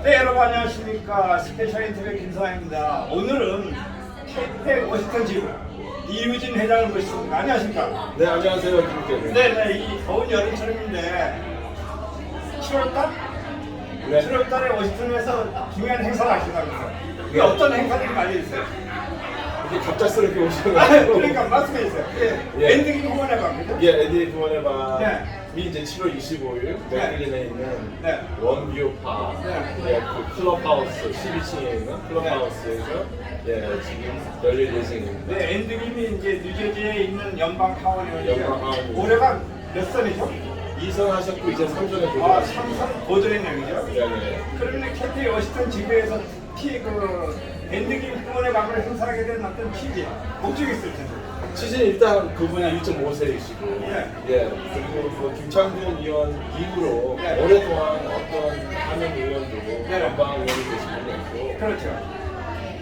네, 여러분 안녕하십니까. 스페셜 인터뷰 김사장입니다. 오늘은 KPEC 워싱턴 지부 이유진 회장을 모셨습니다. 안녕하십니까. 네, 안녕하세요. 김태균. 네네, 이 더운 여름철인데 7월달? 네. 7월달에 워싱턴에서 중요한 행사를 하신다면서요. 이게 네. 어떤 행사들이 많이 있어요? 이렇게 갑작스럽게 아, 오셔가지고. 그러니까 말씀해 주세요. 예. 엔딩 후원회 방이죠? 예, 에디 구원의 밤이 네. 이제 7월 25일 맥밀린에 있는 네. 원뷰파 네. 예, 그 클럽하우스 12층에 있는 클럽하우스에서 예, 지금 열릴 예정입니다. 네, 엔딩이 이제 뉴저지에 있는 연방 하원이죠. 연방 하원. 올해가 몇 선이죠? 2선 하셨고 이제 3선에 아, 도전하셨습니다. 3선 보전의 명이죠. 네, 네. 그러면 KPEC 워싱턴 지부에서 특히 밴드김 후원의 방을 행사하게 된 어떤 취지, 목적이 있을 텐데. 취지는 일단 그분이 1.5세이시고 네. 예, 그리고 뭐 김창균 의원 이후로 네. 오랫동안 어떤 한영 의원도 네. 연방 의원이 되신 분이 있고 그렇죠.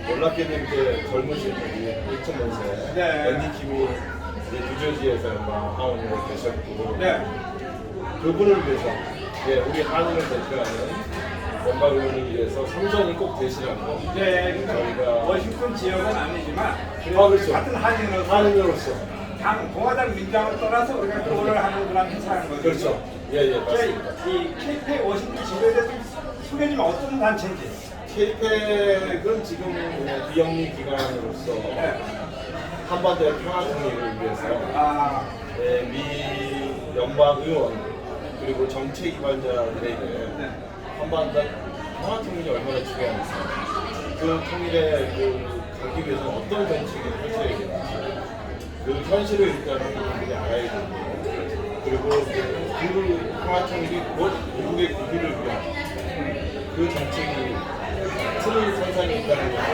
놀랍게도 이제 젊으신 분이 1.5세 네. 앤디 킴이 이제 뉴저지에서 연방 하원으로 계셨고 네. 그분을 위해서 예, 우리 한인을 대표하는 연방 의원을 위해서 3선이 꼭 되시라고 네, 그러니까 저희가 워싱턴 지역은 아니지만 그렇죠. 같은 한인으로서 한인으로서 당 공화당 민주당을 떠나서 우리가 교류를 하는 그런 행사라는 거죠. 그렇죠. 예, 예, 맞습니다. 이 KPEC 워싱턴 지부에 대해서 좀 소개 좀 어떤 단체인지. KPEC은 지금 비영리 기관으로서 네. 한반도의 평화 통일을 위해서 아, 미 연방 의원 그리고 정책 기관자들에게 네. 한반도 평화 통일이 얼마나 중요한지 그 통일에 가기 위해서는 어떤 정책을 펼쳐야 되는지 그 현실을 일단은 우리가 알아야 되고 그리고 그 평화 통일이 곧 미국의 국위를 위한 그 정책이 틀을 선상에 있다는 것을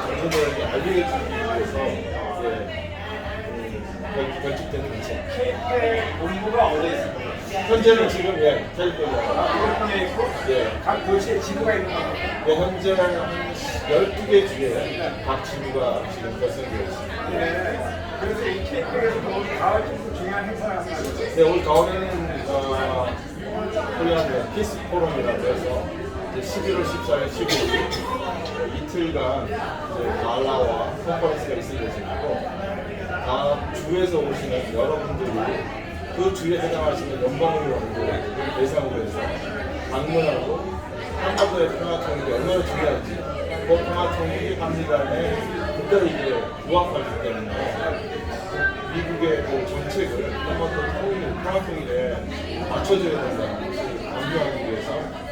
전문가에게 알리게 주기 위해서 결집된 정책. KPEC 본부가 어디에 있습니까? 현재는 지금 캘리포니아. 캘리포니아에 있고 예. 각 도시에 지부가 있는 겁니다. 현재 한 12개 주에 각 지부가 지금 결성되어 있습니다. 네. 그래서 이 KPEC에서 오늘 가을 좀 중요한 행사를 하는 거죠. 네, 올 가을에는 코리안 피스 포럼이라고 해서 이제 11월 14일, 15일 이틀간 이제 갈라와 컨퍼런스가 있을 예정이고 각 주에서 오시는 여러분들이 그 주에 해당하시는 연방의원들을 대상으로 해서 방문하고 한반도의 평화 통일이 얼마나 중요한지 그 평화 통일이 한미 간에 그대로 이제 부합하기 때문에 미국의 그 정책을 한반도 평화 통일에 맞춰줘야 된다는 것을 강조하기 위해서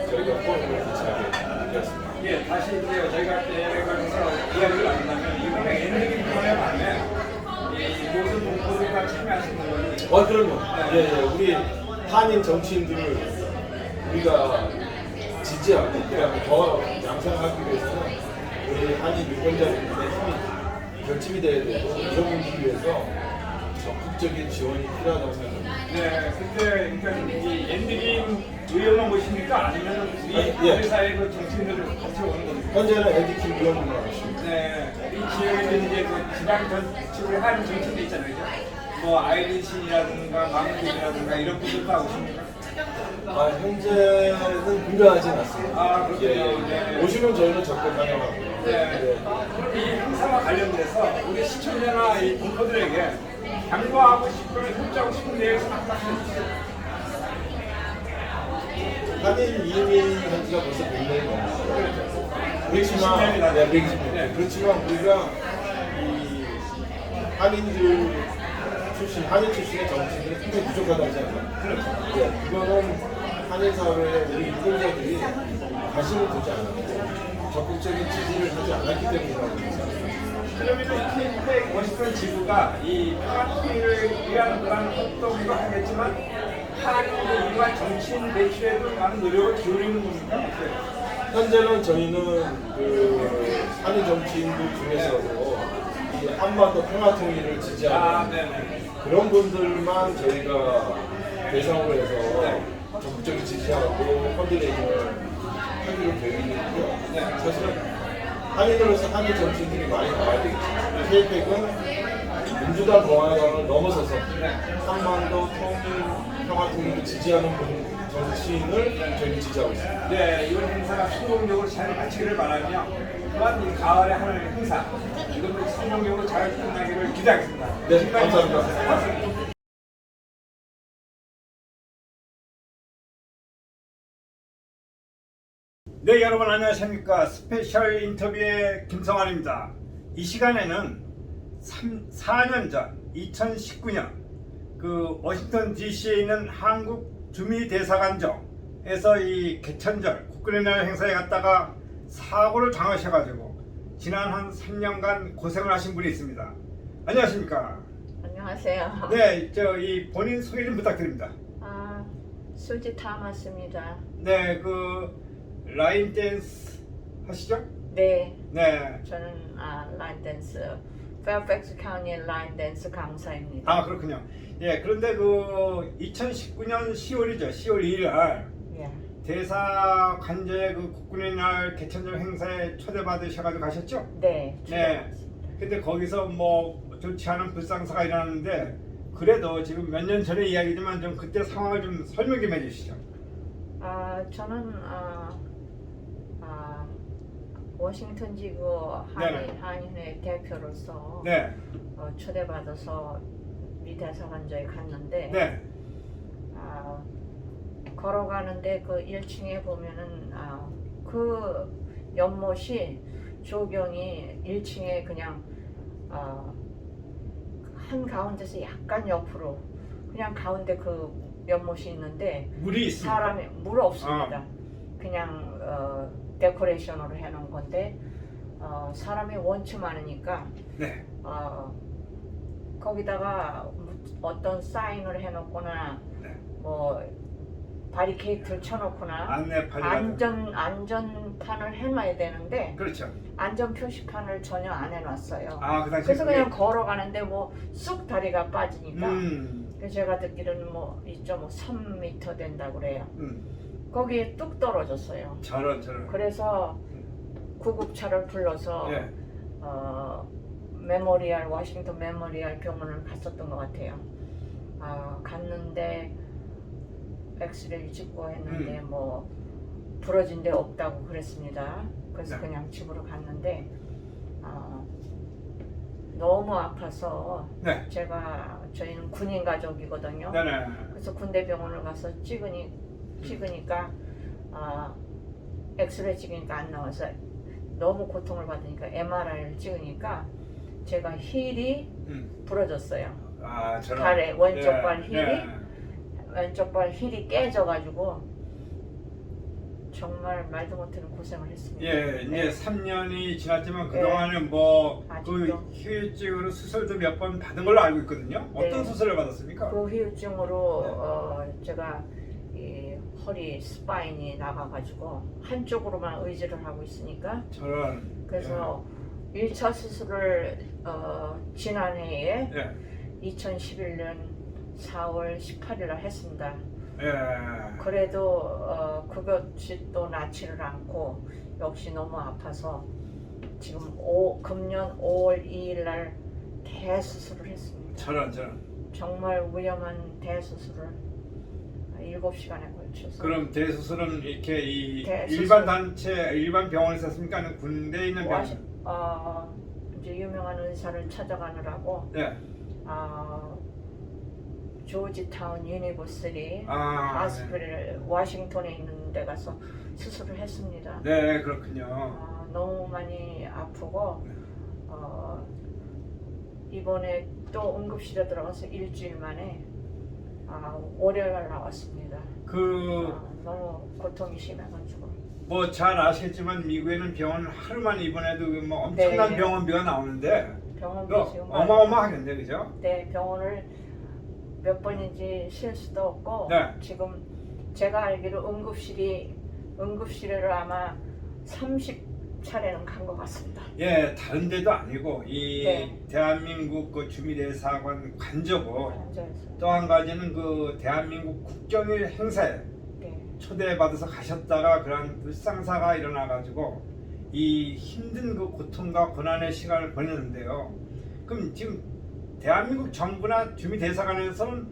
저희가 포럼을 개최하게 되었습니다. 예, 다시 이제 저희가 내려가면서 이야기를 나눈다면 이번에 엔딩 편에 반해 이 모든 동포들이 다 참여하시는 거예요. 그럼요. 예, 예. 우리 한인 정치인들을 우리가 지지하고 그다음에 더 양성하기 위해서는 우리 한인 유권자들의 힘이 결집이 돼야 되고 이런 분들을 위해서 적극적인 지원이 필요하다고 생각합니다. 네, 그때 그러니까 이 엔딩 의원만 모십니까? 아니면 우리 예. 회사의 그 정치인들을 같이 오는 겁니까? 현재는 에디킴 의원님만 하십니다. 네, 이 지역에는 이제 그 지방 정치를 하는 정치인들 있잖아요, 그죠? 뭐 아이린 신이라든가 마무리라든가 이런 분들도 오십니까? 현재는 분명하진 않습니다. 아, 그렇군요. 네. 오시면 저희는 적극 환영하고요. 네. 그럼 이 행사와 관련돼서 우리 시청자나 이 동포들에게 양보하고 싶고 협조하고 싶은 내용을 말씀해주세요. 한인 이민 한 지가 벌써 100년이 넘었어요. 그렇지만, 120년이나 네, 120년. 그렇지만 우리가 이 한인들 한인 출신의 정치인들이 굉장히 부족하다고 생각합니다. 그렇죠. 네, 그거는 한인 사회에 우리 유권자들이 관심을 두지 않았고 적극적인 지지를 하지 않았기 때문이라고 생각합니다. 그러면 KPEC 워싱턴 지부가 이 평화통일을 위한 그런 활동도 하겠지만 한인의 일반 정치인 배출에도 많은 노력을 기울이는 겁니까? 어때요? 현재는 저희는 그 한인 정치인들 중에서도 이 한반도 평화 통일을 지지하는 네네. 그런 분들만 저희가 대상으로 해서 적극적인 지지하고 펀드레이징을 하기로 계획이 있고요. 사실은 한인으로서 한인 정치인들이 많이 나와야 되겠죠. KPEC은 민주당 공화당을 넘어서서 한반도 통일 평화 통일을 지지하는 정치인을 저희는 지지하고 있습니다. 네, 이번 행사가 성공적으로 잘 마치기를 바라며 또한 이 가을에 하는 행사 이것도 성공적으로 잘 끝나기를 기대하겠습니다. 네, 지금까지 감사합니다. 고맙습니다. 네, 여러분 안녕하십니까. 스페셜 인터뷰의 김성환입니다. 이 시간에는 4년 전 2019년 그 워싱턴 DC에 있는 한국 주미대사관정에서 이 개천절 국군의 날 행사에 갔다가 사고를 당하셔가지고 지난 한 3년간 고생을 하신 분이 있습니다. 안녕하십니까. 안녕하세요. 네, 이 본인 소개 좀 부탁드립니다. 수지 타마스입니다. 네, 그 라인 댄스 하시죠? 네, 네. 저는 라인 댄스, 페어팩스 카운티 라인 댄스 강사입니다. 아, 그렇군요. 예, 그런데 그 2019년 10월이죠. 10월 2일 날 예, 대사 관저의 그 국군의 날 개천절 행사에 초대받으셔가지고 가셨죠? 네, 네. 근데 거기서 뭐 좋지 않은 불상사가 일어났는데 그래도 지금 몇 년 전의 이야기지만 좀 그때 상황을 좀 설명 좀 해주시죠. 저는 워싱턴 지구 네네. 한인회 대표로서 네, 초대받아서 미 대사관저에 갔는데 네, 걸어가는데 그 1층에 보면은 그 연못이 조경이 1층에 그냥 한 가운데서 약간 옆으로 그냥 가운데 그 연못이 있는데 물이 있습니다. 사람이 물 없습니다. 그냥 데코레이션으로 해놓은 건데 사람이 원치 많으니까 네, 거기다가 어떤 사인을 해놓거나 네. 뭐 바리케이트를 쳐놓거나 안내판이 안전판을 해놔야 되는데 그렇죠. 안전 표시판을 전혀 안 해놨어요. 아, 그 당시 그래서 그냥 걸어가는데 뭐 쑥 다리가 빠지니까 그래서 제가 듣기로는 뭐 2.3m 된다고 그래요. 거기에 뚝 떨어졌어요. 저런. 그래서 구급차를 불러서 예. 메모리얼 워싱턴 메모리얼 병원을 갔었던 것 같아요. 갔는데 엑스레이를 찍고 했는데 뭐 부러진 데 없다고 그랬습니다. 그래서 네. 그냥 집으로 갔는데 너무 아파서 네. 저희는 군인 가족이거든요. 네네. 그래서 군대 병원을 가서 찍으니까 엑스레이 찍으니까 안 나와서 너무 고통을 받으니까 MRI를 찍으니까 제가 힐이 부러졌어요. 아, 저런. 발에 왼쪽 예, 발 힐이 예. 왼쪽 발 힐이 깨져가지고 정말 말도 못하는 고생을 했습니다. 예, 네. 이제 3년이 지났지만 네. 그동안은 뭐 그 아직도. 휴일증으로 수술도 몇 번 받은 걸로 알고 있거든요. 어떤 네. 수술을 받았습니까? 그 후유증으로 제가 이 허리 스파인이 나가가지고 한쪽으로만 의지를 하고 있으니까 저런. 그래서 1차 수술을 지난해에 예. 2011년 4월 18일 날 했습니다. 예. 그래도 그것이 또 낫지를 않고 역시 너무 아파서 지금 금년 5월 2일 날 대수술을 했습니다. 저런. 정말 위험한 대수술을 7시간에 걸쳐서. 그럼 대수술은 이렇게 이 대수술. 일반 단체, 일반 병원에서 했습니까? 아니면 군대에 있는 병원? 이제 유명한 의사를 찾아가느라고 예. 조지타운 유니버시티 아, 하스피를 워싱턴에 있는 데 가서 수술을 했습니다. 네, 그렇군요. 너무 많이 아프고 이번에 또 응급실에 들어가서 일주일 만에 월요일 날 나왔습니다. 너무 고통이 심해가지고. 뭐 잘 아시겠지만 미국에는 병원 하루만 입원해도 뭐 엄청난 네. 병원비가 나오는데 병원비 그거 지금 어마어마하겠네, 그죠? 네, 병원을 몇 번인지 쉴 수도 없고 네. 지금 제가 알기로 응급실에를 아마 30차례는 간 것 같습니다. 예, 다른 데도 아니고 이 네. 대한민국 그 주미대사관 관저고 관저에서. 또 한 가지는 그 대한민국 국경일 행사에 네. 초대받아서 가셨다가 그런 불상사가 일어나가지고 이 힘든 그 고통과 고난의 시간을 보냈는데요. 그럼 지금 대한민국 정부나 주미대사관에서는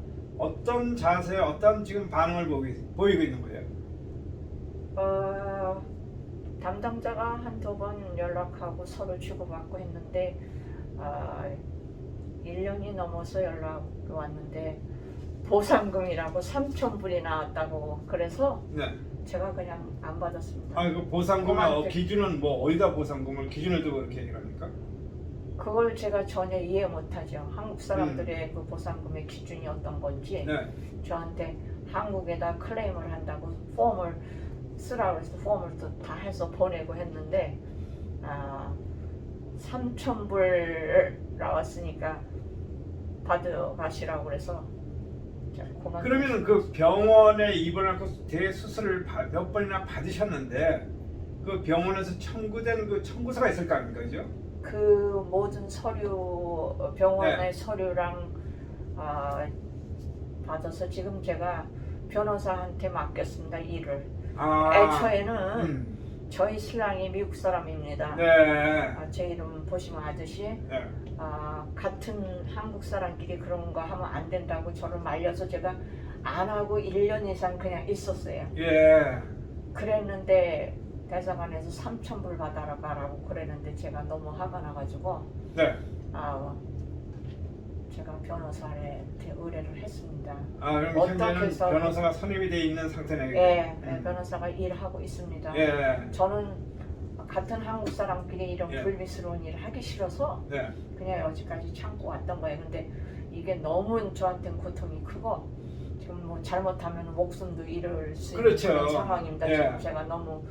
어떤 자세, 어떤 지금 반응을 보이고 있는 거예요? 담당자가 한두 번 연락하고 서로 주고받고 했는데 1년이 넘어서 연락이 왔는데 보상금이라고 3,000불이 나왔다고 그래서 네. 제가 그냥 안 받았습니다. 그 보상금의 그만한테. 기준은 뭐 어디다 보상금을 기준을 두고 그렇게 얘기를 합니까? 그걸 제가 전혀 이해 못하죠. 한국 사람들의 그 보상금의 기준이 어떤 건지 네. 저한테 한국에다 클레임을 한다고 폼을 쓰라고 해서 폼을 또 다 해서 보내고 했는데 3,000불 나왔으니까 받아가시라고 그래서 그만. 그러면은 그 병원에 입원하고 대수술을 몇 번이나 받으셨는데 그 병원에서 청구된 그 청구서가 있을 거 아닙니까, 그죠? 그 모든 서류 병원의 네. 서류랑 받아서 지금 제가 변호사한테 맡겼습니다 일을. 애초에는 저희 신랑이 미국 사람입니다. 네. 제 이름 보시면 아듯이 네. 같은 한국 사람끼리 그런 거 하면 안 된다고 저를 말려서 제가 안 하고 1년 이상 그냥 있었어요. 예. 그랬는데 대사관에서 3,000불 받아라고 그랬는데 제가 너무 화가 나가지고 네. 제가 변호사한테 의뢰를 했습니다. 그럼 어떻게 현재는 해서- 변호사가 선임이 돼 있는 상태네요. 예, 변호사가 일하고 있습니다. 예. 저는 같은 한국 사람끼리 이런 예. 불미스러운 일을 하기 싫어서 네. 그냥 여기까지 참고 왔던 거예요. 근데 이게 너무 저한테는 고통이 크고 지금 뭐 잘못하면 목숨도 잃을 수 그렇죠. 있는 상황입니다. 예. 지금 제가 너무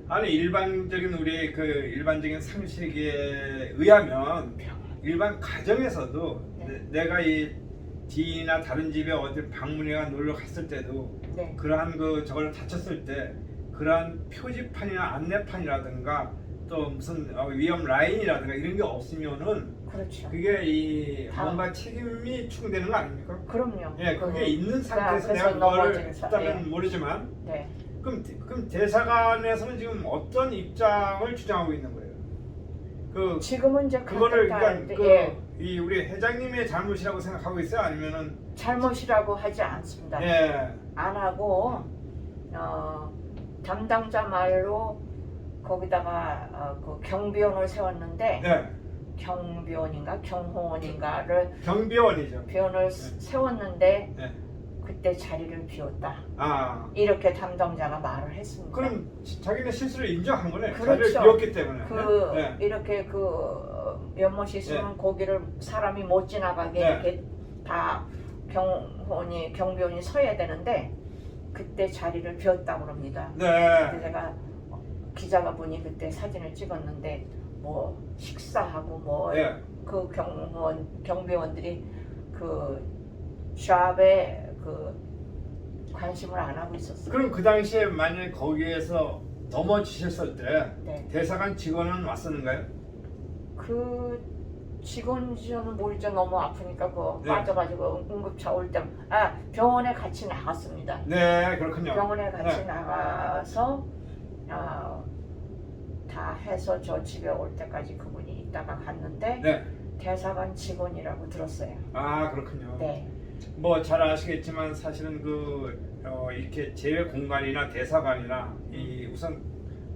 아니 일반적인 우리 그 일반적인 상식에 의하면 일반 가정에서도 네. 내가 이 지인이나 다른 집에 어디 방문해가 놀러 갔을 때도 네. 그러한 그 저걸 다쳤을 때 그러한 표지판이나 안내판이라든가 또 무슨 위험 라인이라든가 이런 게 없으면은 그렇죠. 그게 이 다- 뭔가 책임이 추궁되는 거 아닙니까? 그럼요. 예, 그게 있는 상태에서 그래서 내가 그거를 넘어진 했다면 모르지만 네. 그럼 대사관에서는 지금 어떤 입장을 주장하고 있는 거예요? 그 지금은 이제 그거를 그렇다 그러니까 하는데, 이 우리 회장님의 잘못이라고 생각하고 있어요? 아니면은 잘못이라고 하지 않습니다. 예. 안 하고 담당자 말로 거기다가 그 경비원을 세웠는데 네. 경비원인가 경호원인가를 경비원이죠. 비원을 세웠는데 네. 그때 자리를 비웠다. 이렇게 담당자가 말을 했습니다. 그럼 자기네 실수를 인정한 거네. 그렇죠. 자리를 비웠기 때문에. 그 네. 이렇게 연못이 있으면 거기를 사람이 못 지나가게 네. 이렇게 다 경비원이 서야 되는데 그때 자리를 비웠다고 그럽니다. 네. 근데 제가 기자가 보니 그때 사진을 찍었는데 뭐 식사하고 뭐 네. 그 경비원들이 그 샵에 그 관심을 안 하고 있었어요. 그럼 그 당시에 만약에 거기에서 넘어지셨을 때 네. 대사관 직원은 왔었는가요? 그 직원지는 모르죠. 너무 아프니까 그 네. 빠져가지고 응급차 올 때 병원에 같이 나갔습니다. 네, 그렇군요. 병원에 같이 네. 나가서 다 해서 저 집에 올 때까지 그분이 있다가 갔는데 네. 대사관 직원이라고 들었어요. 그렇군요. 네. 뭐 잘 아시겠지만 사실은 이렇게 제외 공간이나 대사관이나 이 우선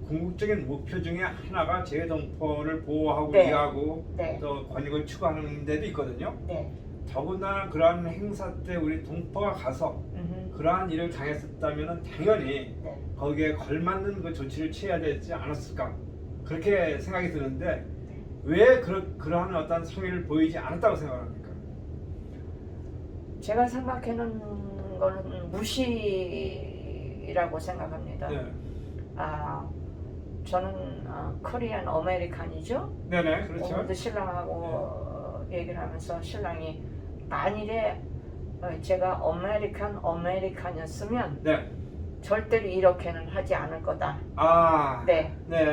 궁극적인 목표 중에 하나가 재외동포를 보호하고 네. 이해하고 네. 또 권익을 추구하는 데도 있거든요. 네. 더군다나 그러한 행사 때 우리 동포가 가서 그러한 일을 당했었다면 당연히 네. 거기에 걸맞는 그 조치를 취해야 되지 않았을까 그렇게 생각이 드는데 왜 그러한 어떤 성의를 보이지 않았다고 생각합니까? 제가 생각하는 거는 무시라고 생각합니다. 네. 저는 코리안 아메리칸이죠. 네네 그렇죠. 오늘도 신랑하고 얘기를 하면서 신랑이 만일에 제가 아메리칸이었으면 네. 절대로 이렇게는 하지 않을 거다. 네. 네.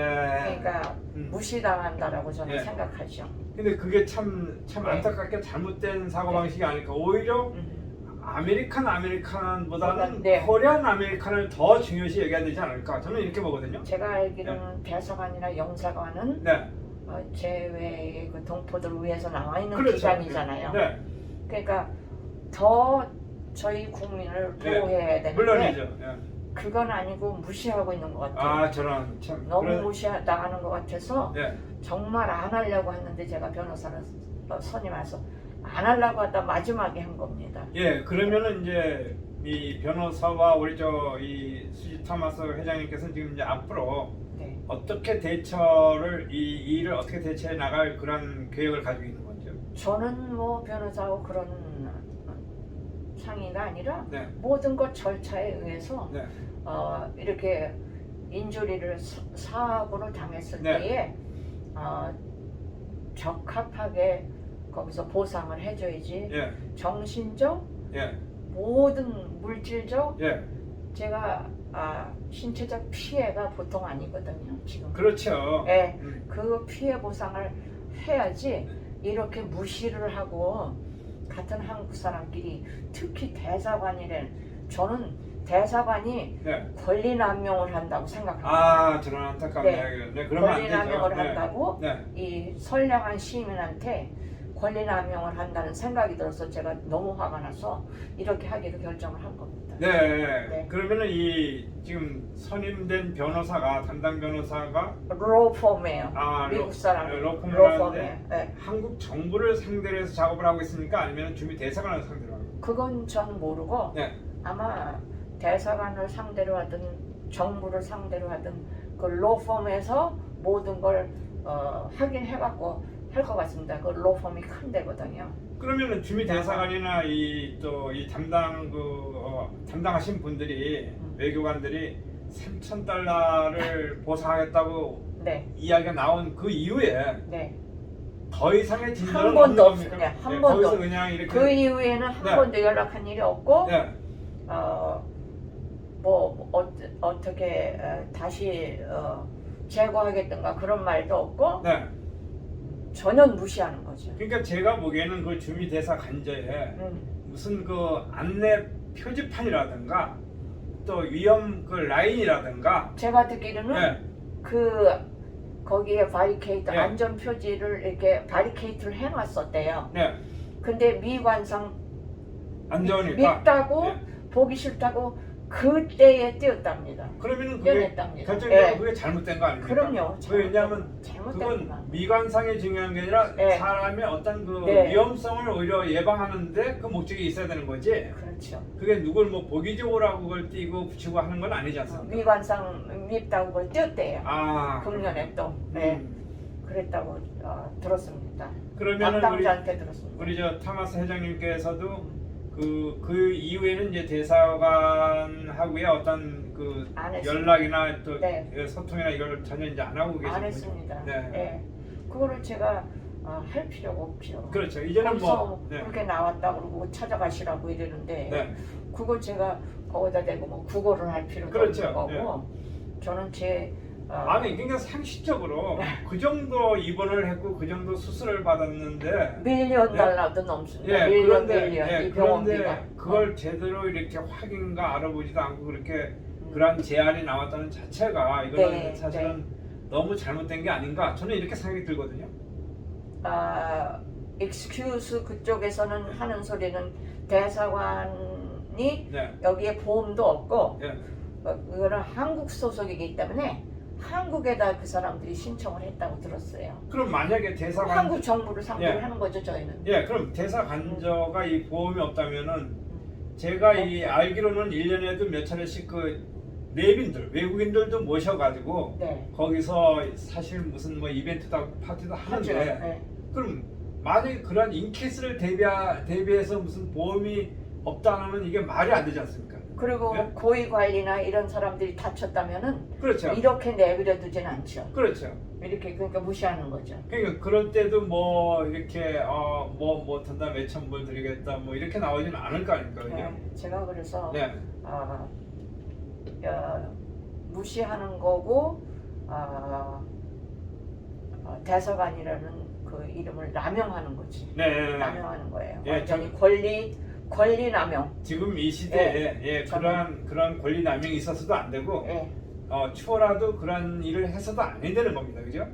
그러니까 음. 무시당한다라고 저는 네. 생각하죠. 근데 그게 참 네. 안타깝게 잘못된 사고방식이 아닐까. 오히려 아메리칸보다는 네. 코리안 아메리칸을 더 중요시 여겨야 되지 않을까. 저는 이렇게 보거든요. 제가 알기로는 대사관이나 영사관은 네. 제외의 그 동포들을 위해서 나와 있는 그렇죠. 기관이잖아요. 네. 그러니까 더 저희 국민을 예, 보호해야 되는데 물론이죠. 예. 그건 아니고 무시하고 있는 것 같아요. 아 저런 참 너무 그런- 무시당하는 것 같아서 예. 정말 안 하려고 했는데 제가 변호사를 선임해서 안 하려고 하다 마지막에 한 겁니다. 예, 그러면은 이제 이 변호사와 우리 저 이 수지 타마스 회장님께서는 지금 이제 앞으로 네. 어떻게 대처를 이 일을 어떻게 대처해 나갈 그런 계획을 가지고 있는 건지요? 저는 뭐 변호사하고 그런 상의가 아니라 네, 모든 것 절차에 의해서 네, 이렇게 인조리를 사고를 당했을 네. 때에 적합하게 거기서 보상을 해줘야지. 예, 정신적, 예, 모든 물질적, 예, 제가 신체적 피해가 보통 아니거든요. 지금. 그렇죠. 예, 그 피해 보상을 해야지 이렇게 무시를 하고 같은 한국 사람끼리 특히 대사관이래. 저는 대사관이 네. 권리남용을 한다고 생각합니다. 아, 저런 안타까운 네. 이야기예요. 네, 그러면 안 되죠. 권리남용을 네. 한다고 네, 이 선량한 시민한테 권리남용을 한다는 생각이 들어서 제가 너무 화가 나서 이렇게 하기로 결정을 한 겁니다. 네, 네. 그러면은 이 지금 선임된 변호사가 담당 변호사가 로펌이에요. 미국 사람. 로펌을 로펌이에요. 하는데 네. 한국 정부를 상대로 해서 작업을 하고 있습니까? 아니면 주미 대사관을 상대로 하고? 그건 전 모르고 네, 아마 대사관을 상대로 하든 정부를 상대로 하든 그 로펌에서 모든 걸 확인해갖고 할 것 같습니다. 그 로펌이 큰 데거든요. 그러면은 주미 대사관이나 이 또 이 담당 담당하신 분들이 외교관들이 3,000달러를 보상하겠다고 네, 이야기가 나온 그 이후에 네. 더 이상의 진전은 한 번도 없는 겁니까? 없습니다. 한 번도. 거기서 그냥 이렇게 그 이후에는 한 네. 번도 연락한 일이 없고 네, 어떻게 다시 제거하겠던가 그런 말도 없고 네. 전혀 무시하는 거죠. 그러니까 제가 보기에는 그 주미 대사 간저에 무슨 그 안내 표지판이라든가 또 위험 그 라인이라든가 제가 듣기로는 네, 그 거기에 바리케이트 네. 안전 표지를 이렇게 바리케이트를 해놨었대요. 네, 근데 미관상 안전이니까 밉다고 네. 보기 싫다고 그때에 뛰었답니다. 그러면은 그게 뛰어냈답니다. 결정적으로 예. 그게 잘못된 거 아닙니까? 그럼요. 왜냐하면 잘못된 그건 건 미관상이 중요한 게 아니라 네. 사람의 어떤 그 네. 위험성을 오히려 예방하는데 그 목적이 있어야 되는 거지. 그렇죠. 그게 누굴 뭐 보기 좋으라고 그걸 띄고 붙이고 하는 건 아니지 않습니까? 미관상 밉다고 그걸 뛰었대요. 아, 금년에 또 네. 그랬다고 들었습니다. 그러면은 우리 담당자한테 들었습니다. 우리 저 타마스 회장님께서도 그 이후에는 이제 대사관하고의 어떤 그 안 했습니다. 연락이나 또 네. 소통이나 이걸 전혀 이제 안 하고 계신 안 거죠? 했습니다. 네. 네. 그거를 제가 할 필요가 없죠. 그렇죠. 이제는 거기서 뭐 네. 그렇게 나왔다 그러고 찾아가시라고 이러는데 네. 그걸 제가 거기다 대고 뭐 국어를 할 필요도 그렇죠. 없는 거고 저는 제 아니 그러니까 상식적으로 그 정도 입원을 했고 그 정도 수술을 받았는데 밀리언 예. 달러도 넘습니다. 밀리언 그런데 밀리언 이 병원비가. 그런데 그걸 제대로 이렇게 확인과 알아보지도 않고 그렇게 그런 제안이 나왔다는 자체가 이거는 네, 사실은 너무 잘못된 게 아닌가 저는 이렇게 생각이 들거든요. excuse 그쪽에서는 하는 소리는 대사관이 네. 여기에 보험도 없고 예. 이거는 한국 소속이기 때문에 한국에다 그 사람들이 신청을 했다고 들었어요. 그럼 만약에 대사관 한국 정부를 상대로 예. 하는 거죠 저희는. 예, 그럼 대사 간저가 이 보험이 없다면은 제가 이 알기로는 1년에도 몇 차례씩 그 내빈들 외국인들도 모셔가지고 네. 거기서 사실 무슨 뭐 이벤트다 파티도 하죠. 하는데 네. 그럼 만약에 그런 인케이스를 대비해서 무슨 보험이 없다 하면 이게 말이 안 되지 않습니까? 그리고 네? 고위 관리나 이런 사람들이 다쳤다면은 그렇죠. 이렇게 내버려 두진 않죠. 그렇죠. 이렇게 그러니까 무시하는 거죠. 그러니까 그럴 때도 뭐 이렇게 뭐 든다 몇천 불 드리겠다 뭐 이렇게 나오지는 않을 거 아닙니까? 그죠? 네. 제가 그래서 네. 무시하는 거고 대사관이라는 그 이름을 남용하는 거지. 네. 남용하는 거예요. 예, 완전히 권리 남용. 지금 이 시대에 네. 그런 권리 남용이 있어서도 안 되고 예. 추월라도 그런 일을 해서도 안 되는 겁니다, 그죠?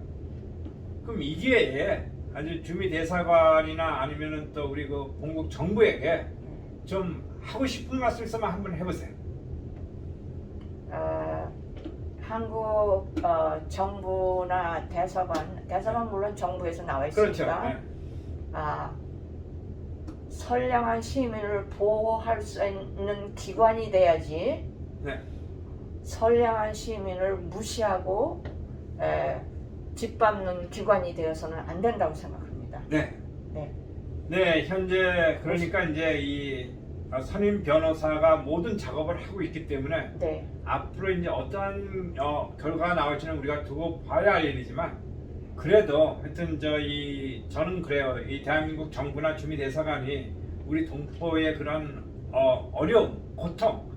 그럼 이 기회에 아주 주미 대사관이나 아니면은 또 우리 그 본국 정부에게 좀 하고 싶은 말씀 있으면 한번 해보세요. 한국 정부나 대사관 물론 정부에서 나와 있으니까 그렇죠. 네. 선량한 시민을 보호할 수 있는 기관이 돼야지 네. 선량한 시민을 무시하고 짓밟는 기관이 되어서는 안 된다고 생각합니다. 네. 네. 네, 현재 그러니까 이제 이 선임 변호사가 모든 작업을 하고 있기 때문에 네. 앞으로 이제 어떠한 결과가 나올지는 우리가 두고 봐야 할 일이지만 그래도 하여튼 저는 그래요. 이 대한민국 정부나 주미 대사관이 우리 동포의 그런 어려움, 고통,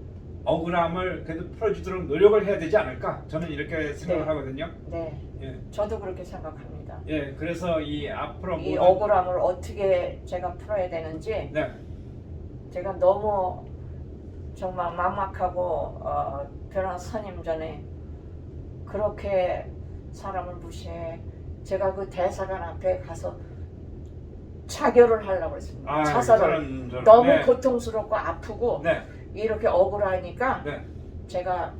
억울함을 그래도 풀어주도록 노력을 해야 되지 않을까? 저는 이렇게 생각을 네. 하거든요. 네. 예. 저도 그렇게 생각합니다. 예, 그래서 이 앞으로 이 억울함을 어떻게 제가 풀어야 되는지 네, 제가 너무 정말 막막하고 변호사 선임 전에 그렇게 사람을 무시해 제가 그 대사관 앞에 가서 자결을 하려고 했습니다. 자살을 저는, 너무 네. 고통스럽고 아프고 네, 이렇게 억울하니까 네, 제가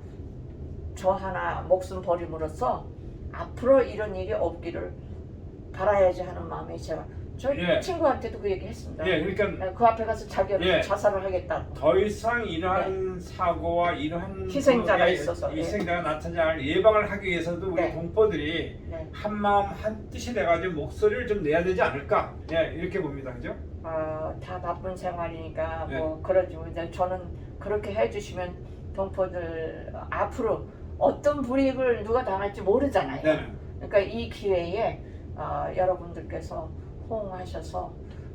저 하나 목숨 버림으로써 앞으로 이런 일이 없기를 바라야지 하는 마음에 제가 저 예. 친구한테도 그 얘기 했습니다. 예, 그러니까 그 앞에 가서 예. 자살을 하겠다고. 더 이상 이러한 사고와 이러한 희생자가 있어서, 희생자가 나타나지 않을 예방을 하기 위해서도 우리 네. 동포들이 네. 한 마음 한 뜻이 돼가지고 목소리를 좀 내야 되지 않을까? 예, 이렇게 봅니다, 그죠? 다 바쁜 생활이니까 네. 뭐 그러죠. 근데 저는 그렇게 해주시면 동포들 앞으로 어떤 불이익을 누가 당할지 모르잖아요. 네. 그러니까 이 기회에 여러분들께서 호응하셔서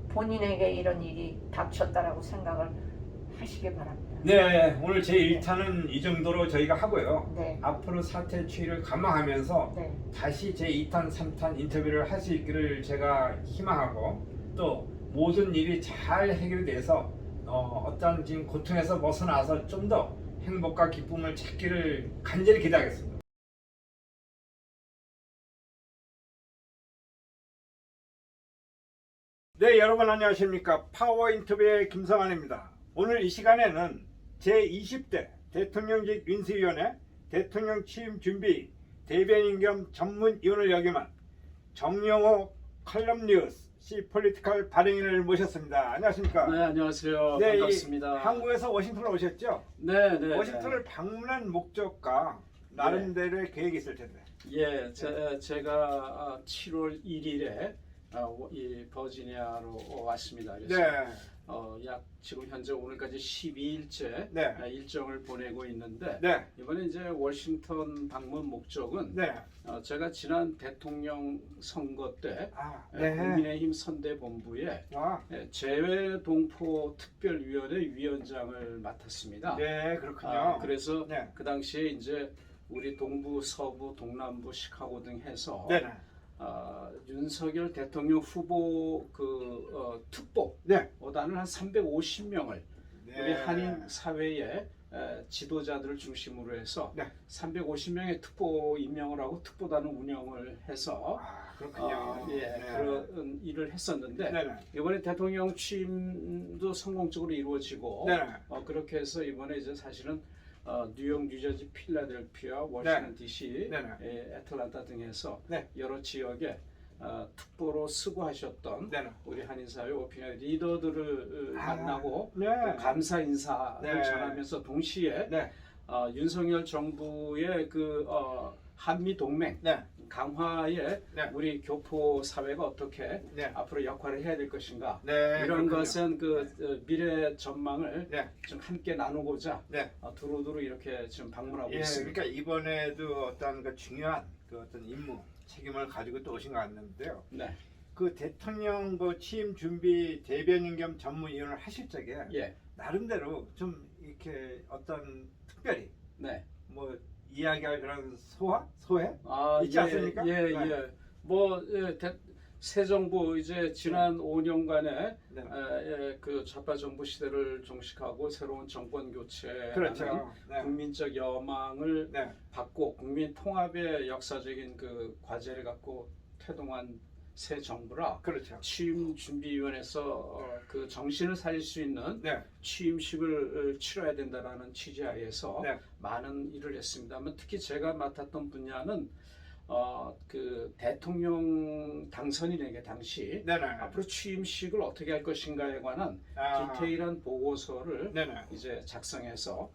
본인에게 이런 일이 닥쳤다라고 생각을 하시기 바랍니다. 네, 오늘 제 1탄은 이 정도로 저희가 하고요. 네. 앞으로 사태 추이를 감안하면서 네. 다시 제 2탄, 3탄 인터뷰를 할 수 있기를 제가 희망하고 또 모든 일이 잘 해결이 돼서 어떤 지금 고통에서 벗어나서 좀 더 행복과 기쁨을 찾기를 간절히 기대하겠습니다. 네, 여러분 안녕하십니까. 파워 인터뷰의 김성환입니다. 오늘 이 시간에는 제20대 대통령직 인수위원회 대통령 취임 준비 대변인 겸 전문위원을 역임한 정영호 컬럼니우스 시폴리티컬 발행인을 모셨습니다. 안녕하십니까. 네, 안녕하세요. 네, 반갑습니다. 한국에서 워싱턴으로 오셨죠? 네, 네. 워싱턴을 방문한 목적과 나름대로의 계획이 있을 텐데. 예, 제가 7월 1일에 이 버지니아로 왔습니다. 그래서 네. 약 지금 현재 오늘까지 12일째 네. 일정을 보내고 있는데 네. 이번에 이제 워싱턴 방문 목적은 네. 제가 지난 대통령 선거 때 네. 국민의힘 선대본부에 와. 재외동포 특별위원회 위원장을 맡았습니다. 네, 그렇군요. 그래서 네. 그 당시에 이제 우리 동부, 서부, 동남부, 시카고 등 해서 네. 윤석열 대통령 후보 특보 네. 어단을 한 350명을 네. 우리 한인 사회의 지도자들을 중심으로 해서 네. 350명의 특보 임명을 하고 특보단을 운영을 해서 그렇군요. 예, 네. 그런 일을 했었는데 네네. 이번에 대통령 취임도 성공적으로 이루어지고 네네. 그렇게 해서 이번에 이제 사실은 뉴욕, 뉴저지, 필라델피아, 워싱턴 DC, 네네. 애틀란타 등에서 네. 여러 지역에 특보로 수고하셨던 네네. 우리 한인사회 오피니언 리더들을 만나고 네. 또 감사 인사를 네. 전하면서 동시에 네. 윤석열 정부의 한미 동맹 네. 강화에 네. 우리 교포 사회가 어떻게 네. 앞으로 역할을 해야 될 것인가 네. 이런 그렇군요. 것은 미래 전망을 네. 좀 함께 나누고자 네. 두루두루 이렇게 지금 방문하고 예, 있습니다. 그러니까 이번에도 어떤 중요한 어떤 임무, 책임을 가지고 또 오신 것 같는데요. 네, 그 대통령 취임 준비 대변인 겸 전문위원을 하실 적에 예, 나름대로 좀 이렇게 어떤 특별히 네. 뭐 이야기할 그런 소회 있지 예, 않습니까? 예, 네. 예. 새 정부 이제 지난 5년간의 네. 그 좌파 정부 시대를 종식하고 새로운 정권 교체라는 그렇죠. 네. 국민적 여망을 네. 받고 국민 통합의 역사적인 그 과제를 갖고 태동한 새 정부라 그렇죠. 취임준비위원회에서 그 정신을 살릴 수 있는 네. 취임식을 치러야 된다라는 취지하에서 네. 많은 일을 했습니다만 특히 제가 맡았던 분야는 그 대통령 당선인에게 당시 네네. 앞으로 취임식을 어떻게 할 것인가에 관한 아. 디테일한 보고서를 네네. 이제 작성해서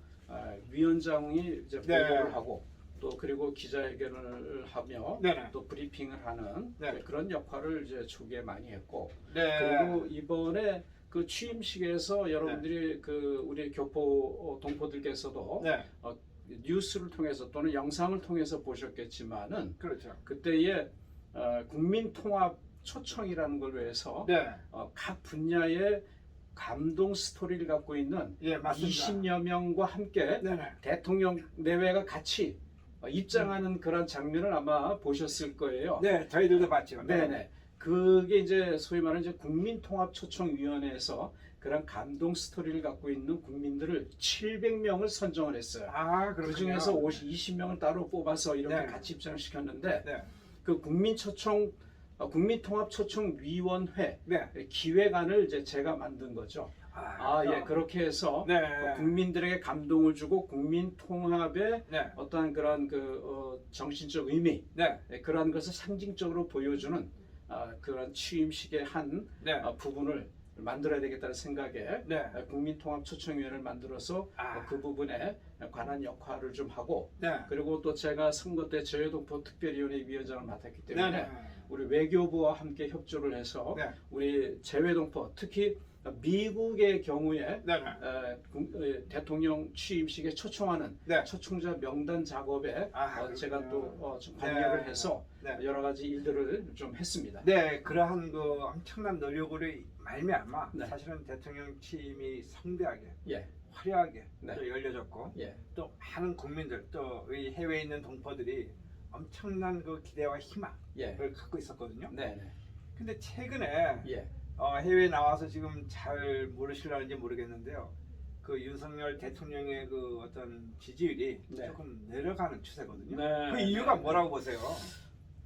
위원장이 이제 네. 보고를 하고 또 그리고 기자회견을 하며 네네. 또 브리핑을 하는 네. 그런 역할을 이제 초기에 많이 했고 네. 그리고 이번에 그 취임식에서 여러분들이 그 우리 교포 동포들께서도 네. 뉴스를 통해서 또는 영상을 통해서 보셨겠지만은 그렇죠. 그때의 국민 통합 초청이라는 걸 위해서 네. 각 분야의 감동 스토리를 갖고 있는 예, 맞습니다. 20여 명과 함께 네네. 대통령 내외가 같이 입장하는 그런 장면을 아마 보셨을 거예요. 네, 저희들도 봤죠. 네네. 그게 이제 소위 말하는 이제 국민통합초청위원회에서 그런 감동 스토리를 갖고 있는 국민들을 700명을 선정을 했어요. 아, 그 그렇군요. 중에서 20명을 따로 뽑아서 이렇게 네. 같이 입장을 시켰는데 네. 그 국민통합초청위원회 네. 기획안을 이제 제가 만든 거죠. 예, 그렇게 해서 네. 국민들에게 감동을 주고 국민 통합의 네. 어떠한 그런 정신적 의미, 네. 그러한 것을 상징적으로 보여주는 그런 취임식의 한 네. 부분을 만들어야 되겠다는 생각에 네. 국민통합초청위원회를 만들어서 아. 그 부분에 관한 역할을 좀 하고 네. 그리고 또 제가 선거 때 제외동포 특별위원회 위원장을 맡았기 때문에 네. 우리 외교부와 함께 협조를 해서 네. 우리 제외동포 특히 미국의 경우에 네. 대통령 취임식에 초청하는 네. 초청자 명단 작업에 아, 제가 그렇군요. 또 좀 관여를 네. 해서 네. 여러 가지 일들을 좀 했습니다. 네, 그러한 그 엄청난 노력으로 말미암아 네. 사실은 대통령 취임이 성대하게, 예, 화려하게 네. 또 열려졌고 예, 또 많은 국민들 또 이 해외에 있는 동포들이 엄청난 그 기대와 희망을 예, 갖고 있었거든요. 네, 네, 근데 최근에 예, 해외에 나와서 지금 잘 모르실라는지 모르겠는데요. 그 윤석열 대통령의 그 어떤 지지율이 네. 조금 내려가는 추세거든요. 네, 그 이유가 네. 뭐라고 보세요?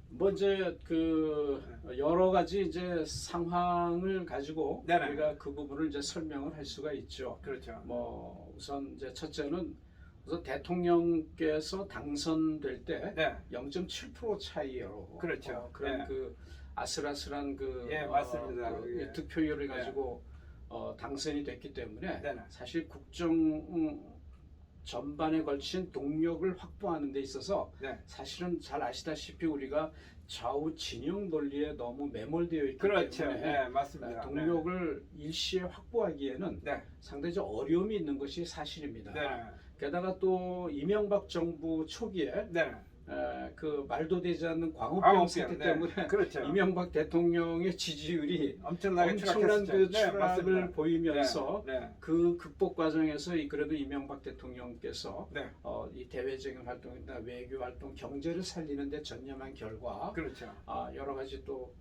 뭐 이제 그 여러 가지 이제 상황을 가지고 네네. 우리가 그 부분을 이제 설명을 할 수가 있죠. 그렇죠. 뭐 우선 이제 첫째는 우선 대통령께서 당선될 때 네. 0.7% 차이로 그렇죠. 그런 네. 그 아슬아슬한 그, 예, 맞습니다. 그 예. 득표율을 네. 가지고 당선이 됐기 때문에 네네. 사실 국정 전반에 걸친 동력을 확보하는 데 있어서 네. 사실은 잘 아시다시피 우리가 좌우 진영 논리에 너무 매몰되어 있기 그렇죠. 때문에 네, 맞습니다. 동력을 일시에 확보하기에는 네. 상당히 좀 어려움이 있는 것이 사실입니다. 네. 게다가 또 이명박 정부 초기에 네. 그 말도 되지 않는 광우병 광우병, 사태 네. 때문에 그렇죠. 이명박 대통령의 지지율이 엄청나게 엄청난 그 추락했었죠. 네, 추락을 맞습니다. 보이면서 네. 네. 그 극복 과정에서 그래도 이명박 대통령께서 네. 이 대외적인 활동이나 외교 활동, 경제를 살리는 데 전념한 결과 그렇죠. 여러 가지 또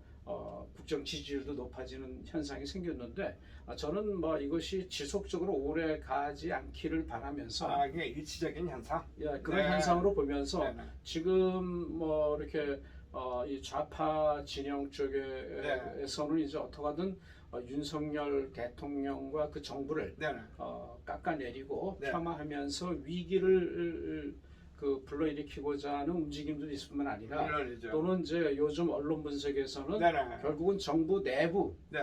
국정 지지율도 높아지는 현상이 생겼는데 저는 뭐 이것이 지속적으로 오래 가지 않기를 바라면서 이게 일시적인 현상. 그런 네. 현상으로 보면서 네. 지금 뭐 이렇게 이 좌파 진영 쪽에서는 이제 어떻게든 윤석열 대통령과 그 정부를 네. 깎아내리고 네. 폄하하면서 위기를 그 불러일으키고자 하는 움직임도 있을 뿐만 아니라 물론이죠. 또는 이제 요즘 언론 분석에서는 네. 결국은 정부 네.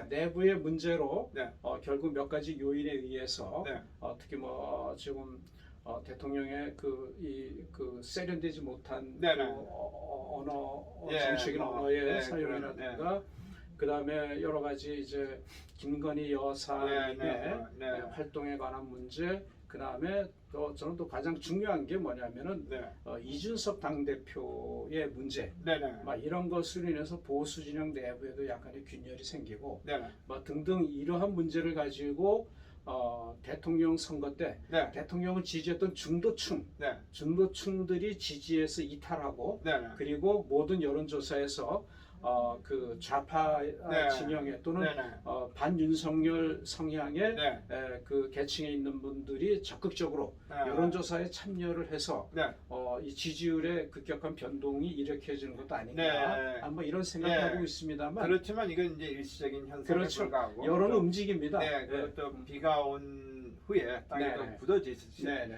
내부의 문제로 네. 결국 몇 가지 요인에 의해서 네. 특히 뭐 지금 대통령의 그 세련되지 못한 네, 그 네. 언어 예, 정책인 뭐, 언어의 네, 사용이라든가 그 다음에 여러 가지 이제 김건희 여사님의 네. 활동에 관한 문제 그 다음에 또 저는 또 가장 중요한 게 뭐냐면은 네. 이준석 당대표의 문제 네. 막 이런 것으로 인해서 보수 진영 내부에도 약간의 균열이 생기고 네. 뭐 등등 이러한 문제를 가지고 대통령 선거 때 네. 대통령을 지지했던 중도층들이 지지해서 이탈하고 네. 그리고 모든 여론조사에서 그 좌파 네. 진영에 또는 네네. 반윤석열 성향의 네. 그 계층에 있는 분들이 적극적으로 네. 여론조사에 참여를 해서 네. 이 지지율의 급격한 변동이 일으켜지는 것도 아닌가 네. 뭐 이런 생각하고 네. 있습니다만 그렇지만 이건 이제 일시적인 현상에 그렇죠. 불과하고 여론은 또, 움직입니다. 네, 그것도 비가 온 후에 땅이 네, 더 네. 굳어지듯이 네네.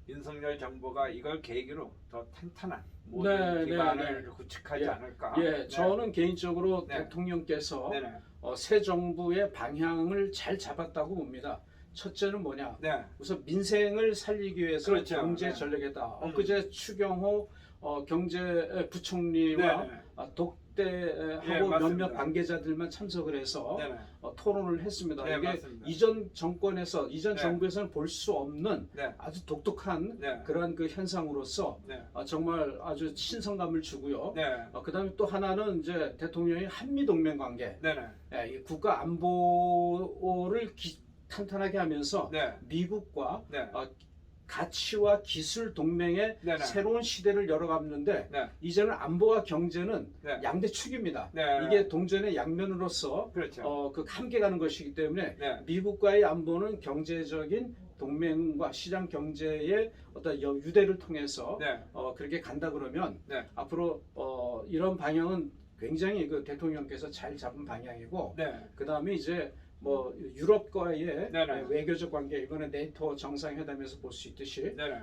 윤석열 정부가 이걸 계기로 더 탄탄한 모든 네, 기반을 네. 구축하지 예. 않을까. 예, 네. 저는 개인적으로 네. 대통령께서 네네. 새 정부의 방향을 잘 잡았다고 봅니다. 첫째는 뭐냐? 네. 우선 민생을 살리기 위해서 그렇죠. 경제 네. 전략이다. 엊그제 추경호 경제부총리와 네네. 독대하고 예, 몇몇 맞습니다. 관계자들만 참석을 해서 네네. 토론을 했습니다. 네, 이게 맞습니다. 이전 정권에서 이전 네. 정부에서는 볼 수 없는 네. 아주 독특한 네. 그러한 그 현상으로서 네. 정말 아주 신선감을 주고요. 네. 그다음에 또 하나는 이제 대통령이 한미 동맹 관계, 네네. 이 국가 안보를 탄탄하게 하면서 네. 미국과 네. 가치와 기술 동맹의 네네. 새로운 시대를 열어가는데 네. 이제는 안보와 경제는 네. 양대축입니다. 네. 이게 동전의 양면으로서 그렇죠. 그 함께 가는 것이기 때문에 네. 미국과의 안보는 경제적인 동맹과 시장 경제의 어떤 유대를 통해서 네. 그렇게 간다 그러면 네. 앞으로 이런 방향은 굉장히 그 대통령께서 잘 잡은 방향이고 네. 그 다음에 이제 뭐 유럽과의 네네. 외교적 관계 이번에 네이토 정상회담에서 볼 수 있듯이 네네.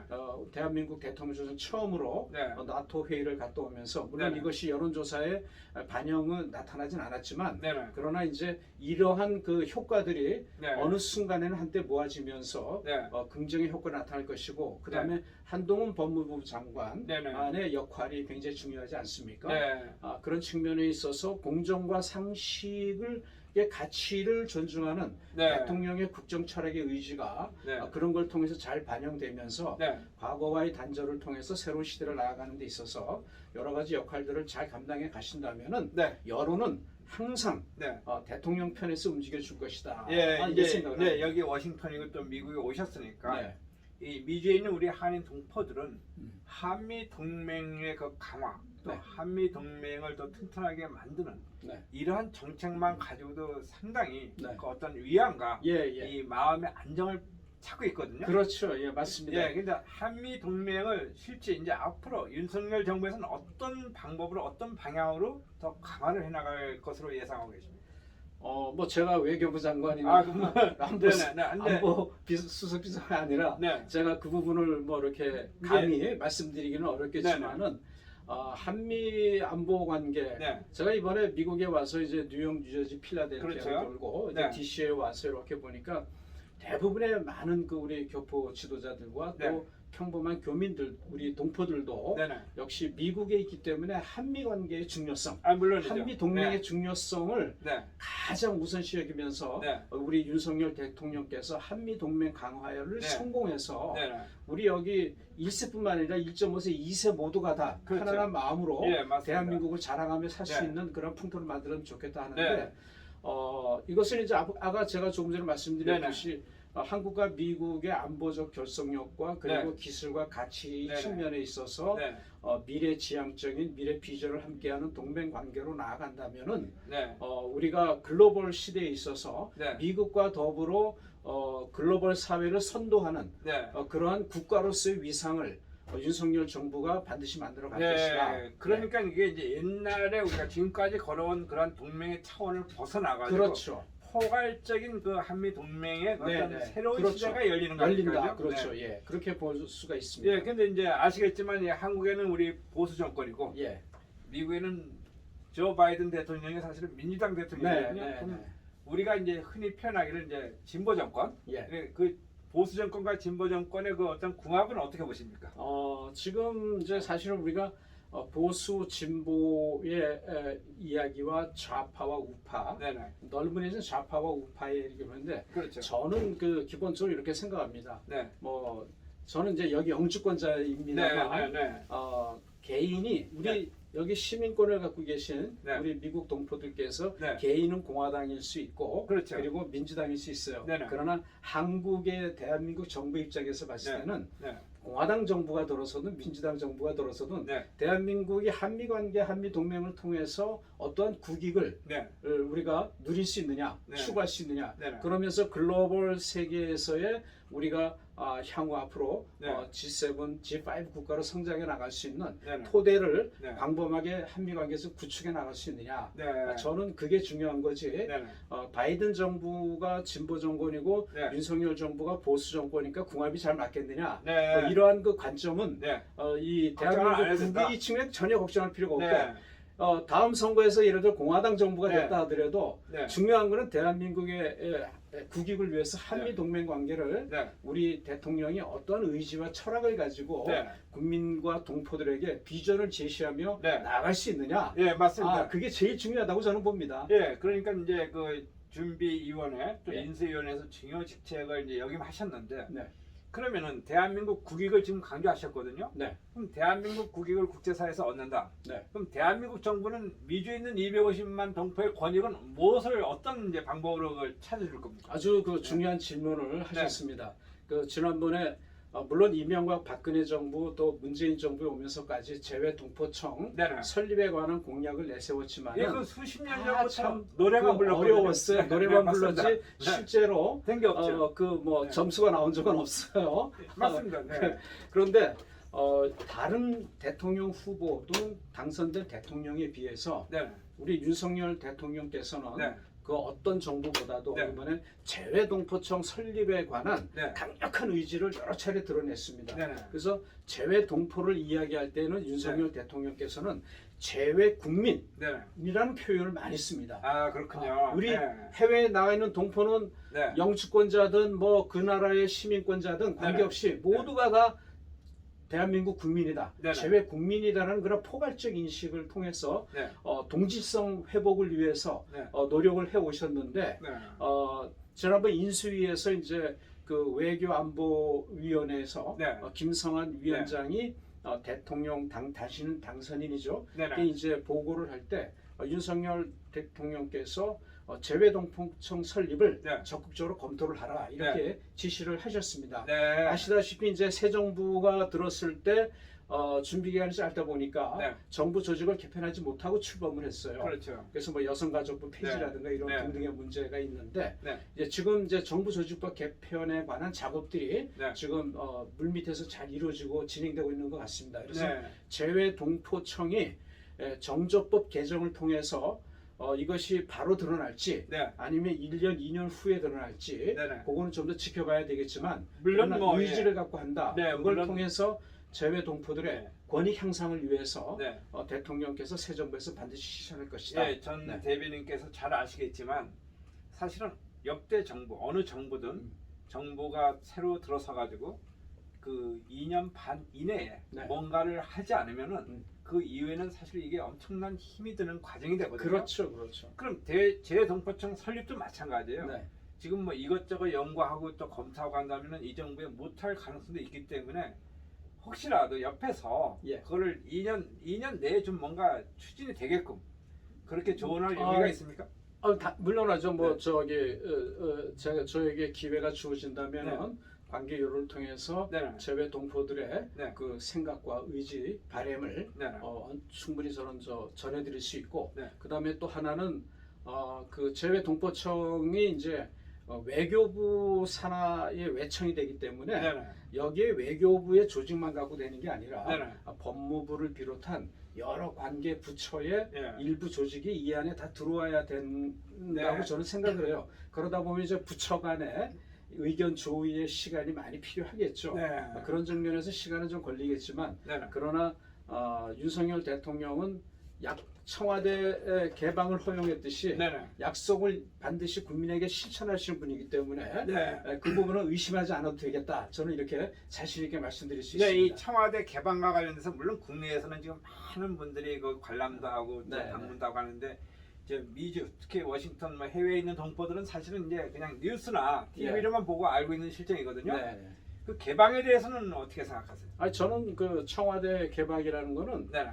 대한민국 대통령조선 처음으로 네. 나토 회의를 갔다 오면서 물론 네네. 이것이 여론조사에 반영은 나타나진 않았지만 네네. 그러나 이제 이러한 그 효과들이 네. 어느 순간에는 한때 모아지면서 네. 긍정의 효과가 나타날 것이고 그 다음에 한동훈 법무부 장관의 네네. 역할이 굉장히 중요하지 않습니까? 네. 그런 측면에 있어서 공정과 상식을 가치를 존중하는 네. 대통령의 국정 철학의 의지가 네. 그런 걸 통해서 잘 반영되면서 네. 과거와의 단절을 통해서 새로운 시대를 나아가는 데 있어서 여러 가지 역할들을 잘 감당해 가신다면은 네. 여론은 항상 네. 대통령 편에서 움직여 줄 것이다. 예, 이게 이제 생각을 네, 합니다. 여기 워싱턴이고 또 미국에 오셨으니까 네. 이 미주에 있는 우리 한인 동포들은 음. 한미 동맹의 그 강화, 또 네. 한미 동맹을 더 튼튼하게 만드는 네. 이러한 정책만 가지고도 상당히 네. 그 어떤 위안과 예, 예. 이 마음의 안정을 찾고 있거든요. 그렇죠. 예, 맞습니다. 예, 근데 한미 동맹을 실제 이제 앞으로 윤석열 정부에서는 어떤 방법으로 어떤 방향으로 더 강화를 해나갈 것으로 예상하고 계십니까? 뭐 제가 외교부 장관이나 아, 그럼 안보 네네, 네, 안보 수석 비서가 아니라 네. 제가 그 부분을 뭐 이렇게 감히 말씀드리기는 어렵겠지만은 한미 안보 관계 네. 제가 이번에 미국에 와서 이제 뉴욕, 뉴저지, 필라델피아를 그렇죠. 돌고 이제 네. DC에 와서 이렇게 보니까 대부분의 많은 그 우리 교포 지도자들과 또 네. 평범한 교민들, 우리 동포들도 네네. 역시 미국에 있기 때문에 한미 관계의 중요성, 아, 물론이죠. 한미 동맹의 네. 중요성을 네. 가장 우선시 여기면서 네. 우리 윤석열 대통령께서 한미 동맹 강화를 네. 성공해서 네네. 우리 여기 1세뿐만 아니라 1.5세, 2세 모두가 다 그렇죠. 편안한 마음으로 예, 맞습니다. 대한민국을 자랑하며 살 수 네. 있는 그런 풍토를 만들면 좋겠다 하는데 네. 이것은 이제 아까 제가 조금 전에 말씀드렸듯이 한국과 미국의 안보적 결속력과 그리고 네. 기술과 가치 네네. 측면에 있어서 네. 미래 지향적인 미래 비전을 함께하는 동맹 관계로 나아간다면은 네. 우리가 글로벌 시대에 있어서 네. 미국과 더불어 글로벌 사회를 선도하는 네. 그러한 국가로서의 위상을 윤석열 정부가 반드시 만들어 갈 것이다. 네. 그러니까 이게 이제 옛날에 우리가 지금까지 걸어온 그런 동맹의 차원을 벗어나가지고 그렇죠. 포괄적인 그 한미 동맹의 네, 어떤 네. 새로운 그렇죠. 시대가 열리는 열린다. 거니까요. 그렇죠. 네. 예, 그렇게 볼 수가 있습니다. 예, 근데 이제 아시겠지만 이 한국에는 우리 보수 정권이고 예, 미국에는 조 바이든 대통령이 사실은 민주당 네, 대통령이거든요. 네, 그럼 네. 우리가 이제 흔히 표현하기를 이제 진보 정권, 예. 그 보수 정권과 진보 정권의 그 어떤 궁합은 어떻게 보십니까? 지금 이제 사실은 우리가 보수 진보의 이야기와 좌파와 우파, 네네. 넓은 의미에서 좌파와 우파의 얘기인데 그렇죠. 저는 그 기본적으로 이렇게 생각합니다. 네. 뭐 저는 이제 여기 영주권자입니다만 네. 개인이 우리 네. 여기 시민권을 갖고 계신 네. 우리 미국 동포들께서 네. 개인은 공화당일 수 있고 그렇죠. 그리고 민주당일 수 있어요. 네네. 그러나 한국의 대한민국 정부 입장에서 봤을 네. 때는 네. 공화당 정부가 들어서든 민주당 정부가 들어서든 네. 대한민국이 한미 관계, 한미 동맹을 통해서 어떠한 국익을 네. 우리가 누릴 수 있느냐, 네. 추구할 수 있느냐. 네. 그러면서 글로벌 세계에서의 우리가 향후 앞으로 네. G7, G5 국가로 성장해 나갈 수 있는 네. 토대를 네. 광범하게 한미 관계에서 구축해 나갈 수 있느냐. 네. 저는 그게 중요한 거지. 네. 바이든 정부가 진보 정권이고 네. 윤석열 정부가 보수 정권이니까 궁합이 잘 맞겠느냐. 네. 이러한 그 관점은 네. 이 걱정을 안 해도 대한민국 된다. 국익 측면에 전혀 걱정할 필요가 없고 네. 다음 선거에서 예를 들어 공화당 정부가 네. 됐다 하더라도 네. 중요한 거는 대한민국의 국익을 위해서 한미 네. 동맹 관계를 네. 우리 대통령이 어떠한 의지와 철학을 가지고 네. 국민과 동포들에게 비전을 제시하며 네. 나아갈 수 있느냐. 예, 맞습니다. 그게 제일 중요하다고 저는 봅니다. 예, 그러니까 이제 그 준비위원회 또 네. 인수위원회에서 중요 직책을 이제 역임하셨는데 네. 그러면은 대한민국 국익을 지금 강조하셨거든요. 네. 그럼 대한민국 국익을 국제사회에서 얻는다. 네. 그럼 대한민국 정부는 미주에 있는 250만 동포의 권익은 무엇을 어떤 이제 방법으로 그걸 찾아줄 겁니까? 아주 그 중요한 질문을 하셨습니다. 그 지난번에 물론 이명박 박근혜 정부 또 문재인 정부에 오면서까지 재외 동포청 네네. 설립에 관한 공약을 내세웠지만 예, 그 수십 년 참 전부터 노래만 불렀거든요. 어려웠어요. 노래만 불렀지 네. 실제로 된 게 없죠. 네. 점수가 나온 적은 없어요. 맞습니다. 네. 그런데 다른 대통령 후보 또 당선된 대통령에 비해서 네. 우리 윤석열 대통령께서는 네. 그 어떤 정부보다도 네. 이번에 재외동포청 설립에 관한 네. 강력한 의지를 여러 차례 드러냈습니다. 네. 그래서 재외동포를 이야기할 때는 윤석열 대통령께서는 재외국민이라는 네. 표현을 많이 씁니다. 아, 그렇군요. 우리 네. 해외에 나가 있는 동포는 네. 영주권자든 뭐 그 나라의 시민권자든 관계없이 모두가 다 대한민국 국민이다. 네네. 재외 국민이라는 그런 포괄적 인식을 통해서 네. 동질성 회복을 위해서 네. 노력을 해 오셨는데 네. 지난번 인수위에서 이제 그 외교안보위원회에서 네. 김성한 위원장이 대통령 다시는 당선인이죠. 네네. 이제 보고를 할 때 윤석열 대통령께서 재외동포청 설립을 네. 적극적으로 검토를 하라 이렇게 지시를 하셨습니다. 네. 아시다시피 이제 새 정부가 들었을 때 준비 기간이 짧다 보니까 네. 정부 조직을 개편하지 못하고 출범을 했어요. 그렇죠. 그래서 뭐 여성가족부 폐지라든가 이런 네. 등등의 문제가 있는데 네. 지금 이제 정부 조직법 개편에 관한 작업들이 네. 지금 물밑에서 잘 이루어지고 진행되고 있는 것 같습니다. 그래서 네. 재외동포청이 정조법 개정을 통해서 이것이 바로 드러날지 네. 아니면 1년, 2년 후에 드러날지 네네. 그거는 좀 더 지켜봐야 되겠지만 물론 그러나 뭐, 의지를 갖고 한다. 네, 그걸 물론- 통해서 재외 동포들의 네. 권익 향상을 위해서 네. 대통령께서 새 정부에서 반드시 실현할 것이다. 예, 전 네. 대변인께서 잘 아시겠지만 사실은 역대 정부 어느 정부든 정부가 새로 들어서 가지고 그 2년 반 이내에 네. 뭔가를 하지 않으면은 그 이후에는 사실 이게 엄청난 힘이 드는 과정이 되거든요. 그렇죠, 그렇죠. 그럼 재동포청 설립도 마찬가지예요. 네. 지금 뭐 이것저것 연구하고 또 검토하고 한다면은 이 정부에 못할 가능성도 있기 때문에 혹시라도 옆에서 예. 그거를 2년 내에 좀 뭔가 추진이 되게끔 그렇게 조언할 아, 의미가 있습니까? 물론하죠. 뭐 네. 제가 저에게 기회가 주어진다면은 관계 요로를 통해서 네. 재외 동포들의 네. 그 생각과 의지, 바램을 네. 충분히 저는 전해드릴 수 있고, 네. 그 다음에 또 하나는 그 재외 동포청이 이제 외교부 산하의 외청이 되기 때문에 네네. 여기에 외교부의 조직만 갖고 되는 게 아니라 네네. 법무부를 비롯한 여러 관계 부처의 예. 일부 조직이 이 안에 다 들어와야 된다고 네. 저는 생각을 해요. 그러다 보면 이제 부처 간에 의견 조의의 시간이 많이 필요하겠죠. 네. 그런 측면에서 시간은 좀 걸리겠지만 네네. 그러나 윤석열 대통령은 청와대 개방을 허용했듯이 네네. 약속을 반드시 국민에게 실천하시는 분이기 때문에 네. 그 부분은 의심하지 않아도 되겠다. 저는 이렇게 자신 있게 말씀드릴 수 네, 이 있습니다. 청와대 개방과 관련해서 물론 국내에서는 지금 많은 분들이 그 관람도 하고 또 네, 방문도 하고 하는데 이제 미주 특히 워싱턴 뭐 해외에 있는 동포들은 사실은 이제 그냥 뉴스나 TV로만 보고 알고 있는 실정이거든요. 네. 그 개방에 대해서는 어떻게 생각하세요? 아니 저는 그 청와대 개방이라는 거는 네.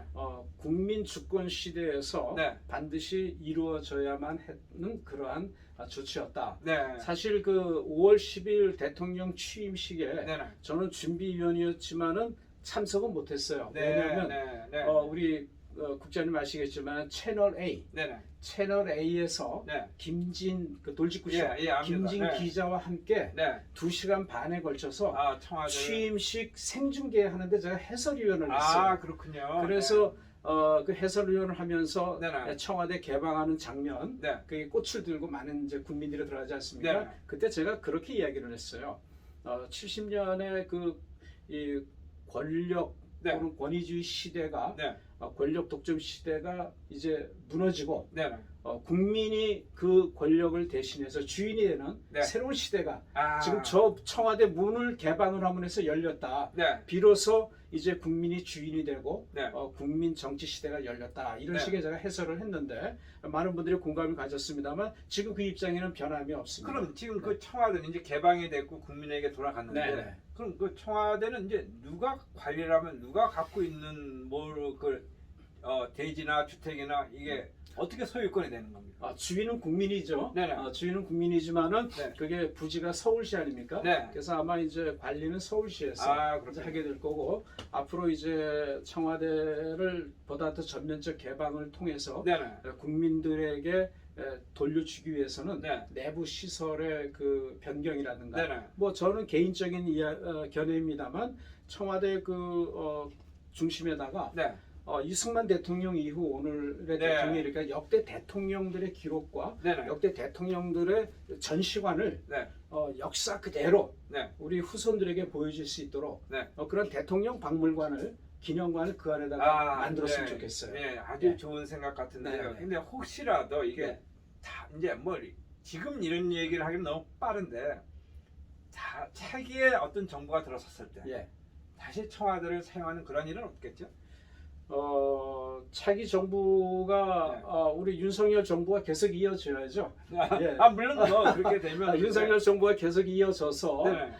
국민 주권 시대에서 네. 반드시 이루어져야만 하는 그러한 조치였다. 네. 사실 그 5월 10일 대통령 취임식에 네. 저는 준비위원이었지만은 참석은 못했어요. 네. 왜냐하면 네. 네. 우리 국장님 아시겠지만 채널 A, 네. 채널 A에서 네. 김진 그 돌직구쇼 예, 압니다. 김진 네. 기자와 함께 네. 2시간 반에 걸쳐서 청와대. 취임식 생중계하는데 제가 해설위원을 했어요. 그렇군요. 그래서 그 해설위원을 하면서 네네. 청와대 개방하는 장면, 네. 그게 꽃을 들고 많은 이제 국민들이 들어가지 않습니까? 네. 그때 제가 그렇게 이야기를 했어요. 70년의 그 이 권력 네. 또는 권위주의 시대가 네. 권력 독점 시대가 이제 무너지고 네. 네. 국민이 그 권력을 대신해서 주인이 되는 네. 새로운 시대가 아. 지금 저 청와대 문을 개방을 하면서 열렸다. 네. 비로소 이제 국민이 주인이 되고 네. 국민 정치 시대가 열렸다. 이런 네. 식의 제가 해설을 했는데 많은 분들이 공감을 가졌습니다만 지금 그 입장에는 변함이 없습니다. 그럼 지금 그 청와대는 이제 개방이 됐고 국민에게 돌아갔는데 네. 그럼 그 청와대는 이제 누가 관리를 하면 누가 갖고 있는 대지나 주택이나 이게 어떻게 소유권이 되는 겁니까? 주인은 국민이죠. 네네. 주인은 국민이지만은 네. 그게 부지가 서울시 아닙니까? 네. 그래서 아마 이제 관리는 서울시에서 이제 그렇군요. 하게 될 거고 앞으로 이제 청와대를 보다 더 전면적 개방을 통해서 네네. 국민들에게 돌려주기 위해서는 네. 내부 시설의 그 변경이라든가 네네. 뭐 저는 개인적인 견해입니다만 청와대 그 중심에다가 네. 이승만 대통령 이후 오늘의 대통령이 그러니까 역대 대통령들의 기록과 네네. 역대 대통령들의 전시관을 네. 역사 그대로 네. 우리 후손들에게 보여줄 수 있도록 네. 그런 대통령 박물관을 기념관을 그 안에다가 만들었으면 네. 좋겠어요. 네, 아주 네. 좋은 생각 같은데요. 네. 근데 혹시라도 이게 네. 다 이제 뭐 지금 이런 얘기를 하기는 너무 빠른데 차기에 어떤 정부가 들어섰을 때 예. 다시 청와대를 사용하는 그런 일은 없겠죠? 차기 정부가 네. 우리 윤석열 정부가 계속 이어져야죠. 예. 물론 뭐 그렇게 되면 윤석열 정부가 계속 이어져서 네네.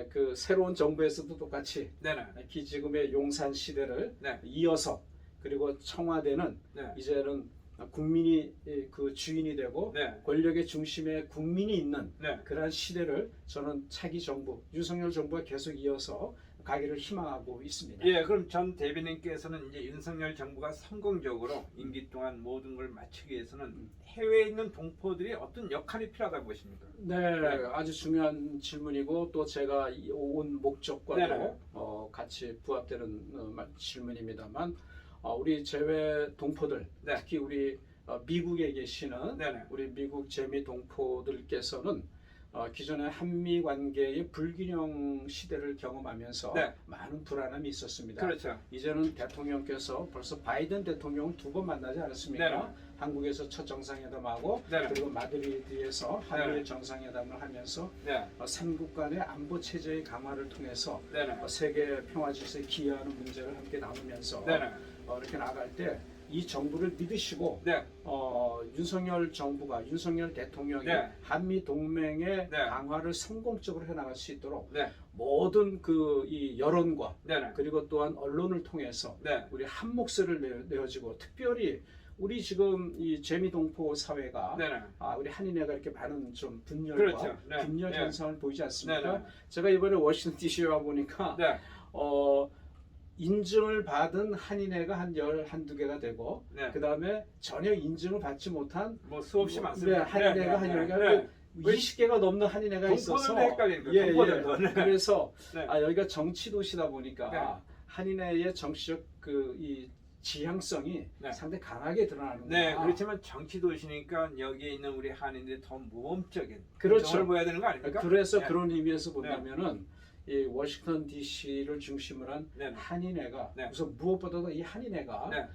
그 새로운 정부에서도 똑같이 네네. 지금의 용산 시대를 네. 이어서 그리고 청와대는 네. 이제는 국민이 그 주인이 되고 네. 권력의 중심에 국민이 있는 네. 그러한 시대를 저는 차기 정부 윤석열 정부가 계속 이어서 가기를 희망하고 있습니다. 예, 그럼 전 대변인께서는 이제 윤석열 정부가 성공적으로 임기 동안 모든 걸 마치기 위해서는 해외에 있는 동포들이 어떤 역할이 필요하다고 보십니까? 네, 아주 중요한 질문이고 또 제가 온 목적과도 네네. 같이 부합되는 질문입니다만 우리 재외 동포들 네. 특히 우리 미국에 계시는 네네. 우리 미국 재미 동포들께서는 기존의 한미 관계의 불균형 시대를 경험하면서 네. 많은 불안함이 있었습니다. 그렇죠. 이제는 대통령께서 벌써 바이든 대통령 2번 만나지 않았습니까? 네네. 한국에서 첫 정상회담하고 네네. 그리고 마드리드에서 네네. 한일 정상회담을 하면서 네. 삼국 간의 안보 체제의 강화를 통해서 네네. 세계 평화 질서에 기여하는 문제를 함께 나누면서 네네. 이렇게 나갈 때 이 정부를 믿으시고 네. 윤석열 정부가 윤석열 대통령이 네. 한미 동맹의 네. 강화를 성공적으로 해나갈 수 있도록 네. 모든 그 이 여론과 네네. 그리고 또한 언론을 통해서 네. 우리 한 목소리를 내어지고 특별히 우리 지금 이 재미동포 사회가 네네. 우리 한인회가 이렇게 많은 좀 분열과 그렇죠. 네. 분열 네. 현상을 보이지 않습니까? 네네. 제가 이번에 워싱턴 DC에 와 보니까 네. 인증을 받은 한인회가 한 12개가 되고 네. 그 다음에 전혀 인증을 받지 못한 뭐 수없이 많습니다. 한인회가 한 10개가 네. 20개가 넘는 한인회가 있어서 동포들도 헷갈리는 거예요. 동포들도. 네. 그래서 네. 여기가 정치 도시다 보니까 네. 한인회의 정치적 그 이 지향성이 네. 상당히 강하게 드러나는 네, 거야. 그렇지만 정치 도시니까 여기에 있는 우리 한인들이 더 모험적인 그렇죠. 정을 보여야 되는 거 아닙니까? 그래서 네. 그런 의미에서 본다면은 이 워싱턴 DC를 중심으로 한 네. 한인회가 네. 우선 무엇보다도 이 한인회가 네.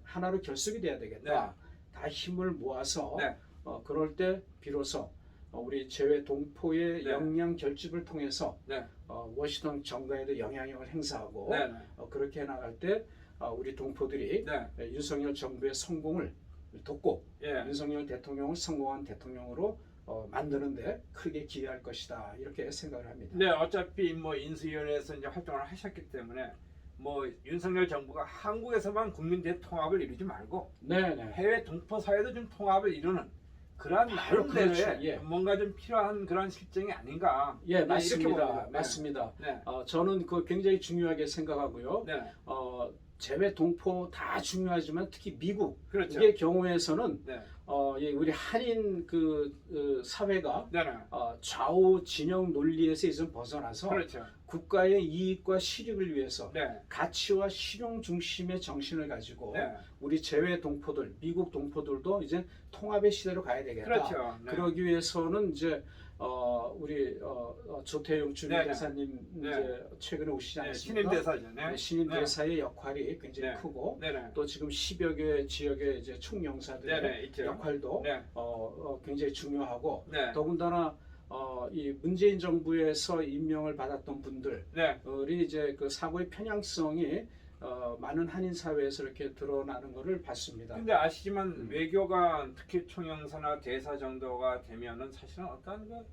하나로 결속이 돼야 되겠다. 다 힘을 모아서 네. 그럴 때 비로소 우리 재외 동포의 네. 역량 결집을 통해서 네. 워싱턴 정가에도 영향력을 행사하고 네. 그렇게 해나갈 때 우리 동포들이 네. 윤석열 정부의 성공을 돕고 예. 윤석열 대통령을 성공한 대통령으로 만드는데 크게 기여할 것이다 이렇게 생각을 합니다. 네, 어차피 뭐 인수위원회에서 이제 활동을 하셨기 때문에 뭐 윤석열 정부가 한국에서만 국민 대통합을 이루지 말고 네네. 해외 동포 사회도 좀 통합을 이루는 그런 바로 나름대로의 그렇죠. 예. 뭔가 좀 필요한 그런 실정이 아닌가. 예, 네, 이렇게 봅니다. 맞습니다. 네. 맞습니다. 네, 저는 그 굉장히 중요하게 생각하고요. 네, 재외 동포 다 중요하지만 특히 그렇죠. 미국의 경우에서는 네, 예, 우리 한인 사회가 네, 네, 좌우 진영 논리에서 이제 벗어나서 그렇죠. 국가의 이익과 실익을 위해서 네, 가치와 실용 중심의 정신을 가지고 네, 우리 재외 동포들, 미국 동포들도 이제 통합의 시대로 가야 되겠다. 그렇죠. 네. 그러기 위해서는 이제 우리 조태용 네, 주민대사님 네. 이제 최근에 오시지 네, 않았습니까? 신임 대사죠. 네, 네, 신임 네. 대사의 역할이 굉장히 네. 크고 네, 네, 또 지금 10여 개 지역의 이제 총영사들의 네, 네, 있죠. 역할도 네, 굉장히 중요하고 네, 더군다나 이 문재인 정부에서 임명을 받았던 분들이 네, 이제 그 사고의 편향성이 많은 한인 사회에서 이렇게 드러나는 것을 봤습니다. 근데 아시지만 외교가 특히 총영사나 대사 정도가 되면은 사실은 어떤 그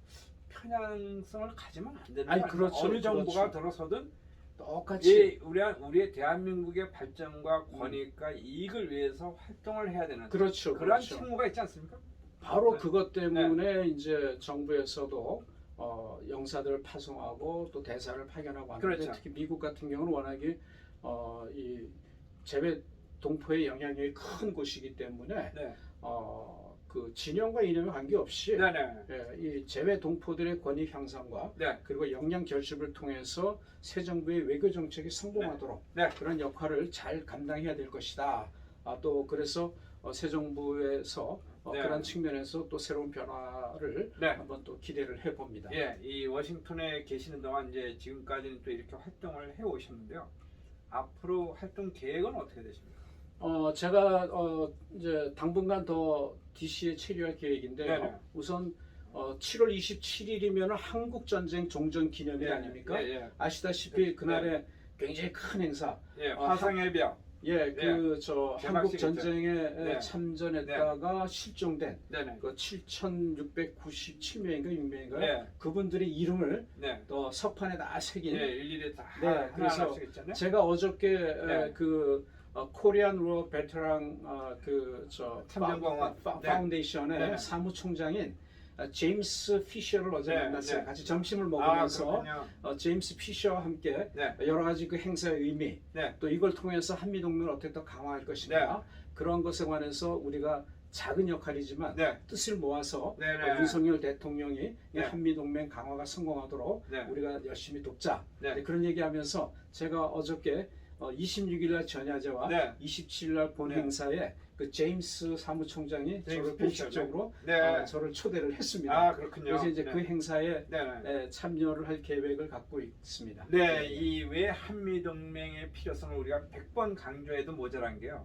편향성을 가지면 안 된다. 아니, 그렇죠, 어느 정부가 그렇죠. 들어서든 똑같이 우리의 대한민국의 발전과 권익과 이익을 위해서 활동을 해야 되는 그렇죠, 그러한 그렇죠. 책무가 있지 않습니까? 바로 네. 그것 때문에 이제 정부에서도 영사들을 파송하고 또 대사를 파견하고 하는데 그렇죠. 특히 미국 같은 경우는 워낙에 이 재외 동포의 영향력이 큰 곳이기 때문에 네, 그 진영과 이념에 관계없이 네, 네, 예, 이 재외 동포들의 권익 향상과 네, 그리고 역량 결집을 통해서 새 정부의 외교 정책이 성공하도록 네. 그런 역할을 잘 감당해야 될 것이다. 또 그래서 새 정부에서 네. 그런 측면에서 또 새로운 변화를 네. 한번 또 기대를 해봅니다. 예, 이 워싱턴에 계시는 동안 이제 지금까지는 또 이렇게 활동을 해 오셨는데요. 앞으로 활동 계획은 어떻게 되십니까? 제가 이제 당분간 더 DC에 체류할 계획인데요. 네네. 우선 7월 27일이면 한국 전쟁 종전 기념일 네, 아닙니까? 예, 예. 아시다시피 네. 그날에 굉장히 큰 행사. 예, 화상해벽. 예, 네. 한국 개막식 전쟁에 네. 참전했다가 실종된 네네. 그 7,697명인가 6명인가 네. 그분들의 이름을 네. 또 석판에 다 새긴. 예, 일일이 다 네, 하나 그래서 하나씩 있잖아요. 제가 어저께 네. 코리안 워 베테랑 참전공원. 네. 파운데이션의 네. 사무총장인 제임스 피셔를 어제 네, 만났어요. 네. 같이 점심을 아, 먹으면서 그렇군요. 제임스 피셔와 함께 네. 여러 가지 그 행사의 의미 네. 또 이걸 통해서 한미 동맹을 어떻게 더 강화할 것인가 그런 것에 관해서 우리가 작은 역할이지만 네. 뜻을 모아서 네, 네. 윤석열 대통령이 이 네. 한미 동맹 강화가 성공하도록 네. 우리가 열심히 돕자. 네. 그런 얘기하면서 제가 어저께 26일날 전야제와 네. 27일날 본 네. 행사에 그 제임스 사무총장이 제임스 저를 피셔, 공식적으로 네. 저를 초대를 했습니다. 아, 그렇군요. 그래서 이제 네. 그 행사에 네. 참여를 할 계획을 갖고 있습니다. 네, 이 왜 한미 동맹의 필요성을 우리가 100번 강조해도 모자란 게요.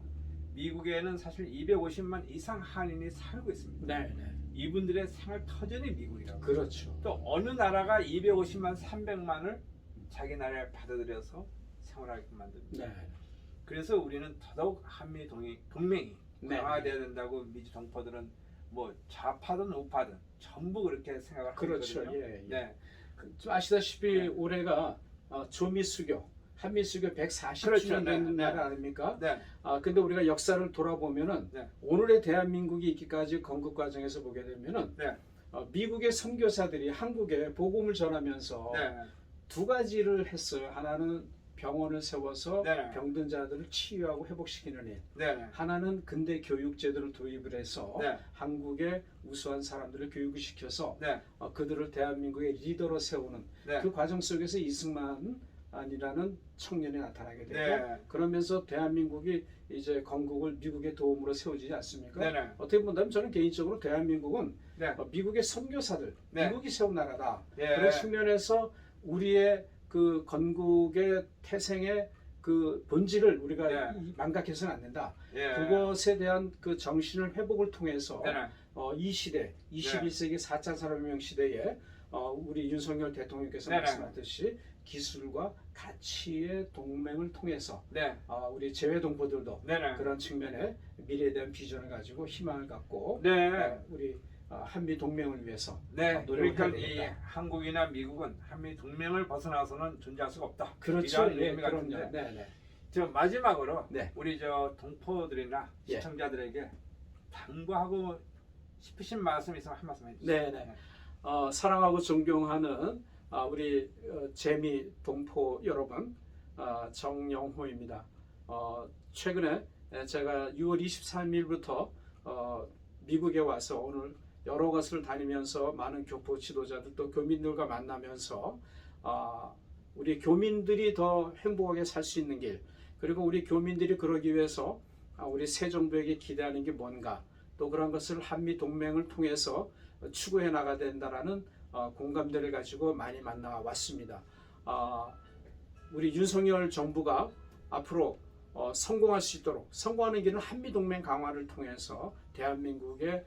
미국에는 사실 250만 이상 한인이 살고 있습니다. 네, 네. 이분들의 생활 터전이 미국이라고. 그렇죠. 또 어느 나라가 250만, 300만을 자기 나라에 받아들여서 생활하게끔 만듭니다. 네. 그래서 우리는 더더욱 한미 동맹이 네. 강화돼야 된다고 미주 동포들은 뭐 좌파든 우파든 전부 그렇게 생각을 하고 그렇죠. 있거든요. 예, 예. 네. 좀 아시다시피 네. 올해가 조미수교, 한미수교 140주년 그렇죠. 네, 되는 네. 날 아닙니까? 네. 근데 우리가 역사를 돌아보면은 네. 오늘의 대한민국이 있기까지 건국 과정에서 보게 되면은 네. 미국의 선교사들이 한국에 복음을 전하면서 네. 두 가지를 했어요. 하나는 병원을 세워서 네. 병든 자들을 치유하고 회복시키는 일. 네. 하나는 근대 교육 제도를 도입을 해서 네. 한국의 우수한 사람들을 교육을 시켜서 네. 그들을 대한민국의 리더로 세우는 네. 그 과정 속에서 이승만이라는 청년이 나타나게 되고 네. 그러면서 대한민국이 이제 건국을 미국의 도움으로 세워지지 않습니까? 네네. 어떻게 본다면 저는 개인적으로 대한민국은 네. 미국의 선교사들, 네. 미국이 세운 나라다. 네. 그런 측면에서 우리의 그 건국의 태생의 그 본질을 우리가 네. 망각해서는 안 된다. 예. 그것에 대한 그 정신을 회복을 통해서 네네. 이 시대, 21세기 4차 산업혁명 시대에 우리 윤석열 대통령께서 네네. 말씀하셨듯이 기술과 가치의 동맹을 통해서 네. 우리 재외 동포들도 네네. 그런 측면에 미래에 대한 비전을 가지고 희망을 갖고 네. 우리 한미 동맹을 위해서 네, 노력을 그러니까 해야 이 되겠다. 한국이나 미국은 한미 동맹을 벗어나서는 존재할 수가 없다. 그렇죠. 이런 예, 의미 그럼요. 같은데. 네, 네. 저 마지막으로 네. 우리 저 동포들이나 예. 시청자들에게 당부하고 싶으신 말씀 있으면 한 말씀 해주세요. 네, 네. 사랑하고 존경하는 우리 재미 동포 여러분, 정영호입니다. 최근에 제가 6월 23일부터 미국에 와서 오늘 여러 곳을 다니면서 많은 교포 지도자들 또 교민들과 만나면서 우리 교민들이 더 행복하게 살 수 있는 길, 그리고 우리 교민들이 그러기 위해서 우리 새 정부에게 기대하는 게 뭔가, 또 그런 것을 한미 동맹을 통해서 추구해 나가야 된다라는 공감대를 가지고 많이 만나 왔습니다. 우리 윤석열 정부가 앞으로 성공할 수 있도록, 성공하는 길은 한미 동맹 강화를 통해서 대한민국의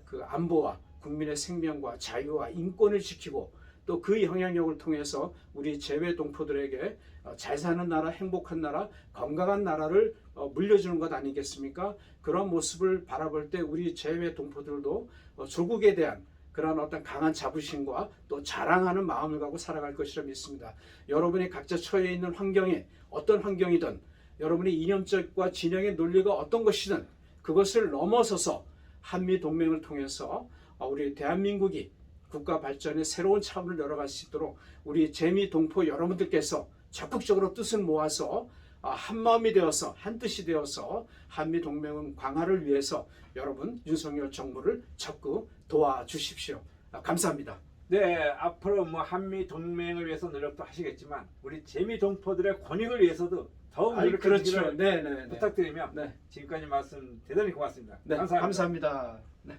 그 안보와 국민의 생명과 자유와 인권을 지키고, 또 그 영향력을 통해서 우리 재외 동포들에게 잘 사는 나라, 행복한 나라, 건강한 나라를 물려주는 것 아니겠습니까? 그런 모습을 바라볼 때 우리 재외 동포들도 조국에 대한 그런 어떤 강한 자부심과 또 자랑하는 마음을 갖고 살아갈 것이라 믿습니다. 여러분이 각자 처해 있는 환경이 어떤 환경이든, 여러분의 이념적과 진영의 논리가 어떤 것이든 그것을 넘어서서 한미 동맹을 통해서 우리 대한민국이 국가 발전의 새로운 차원을 열어갈 수 있도록 우리 재미 동포 여러분들께서 적극적으로 뜻을 모아서 한마음이 되어서 한뜻이 되어서 한미 동맹 강화를 위해서 여러분 윤석열 정부를 적극 도와주십시오. 감사합니다. 네, 앞으로 뭐 한미 동맹을 위해서 노력도 하시겠지만 우리 재미 동포들의 권익을 위해서도 더욱 노력해 그렇죠. 주시기를 네, 네, 네. 부탁드리며 네. 지금까지 말씀 대단히 고맙습니다. 네, 감사합니다. 감사합니다. 네.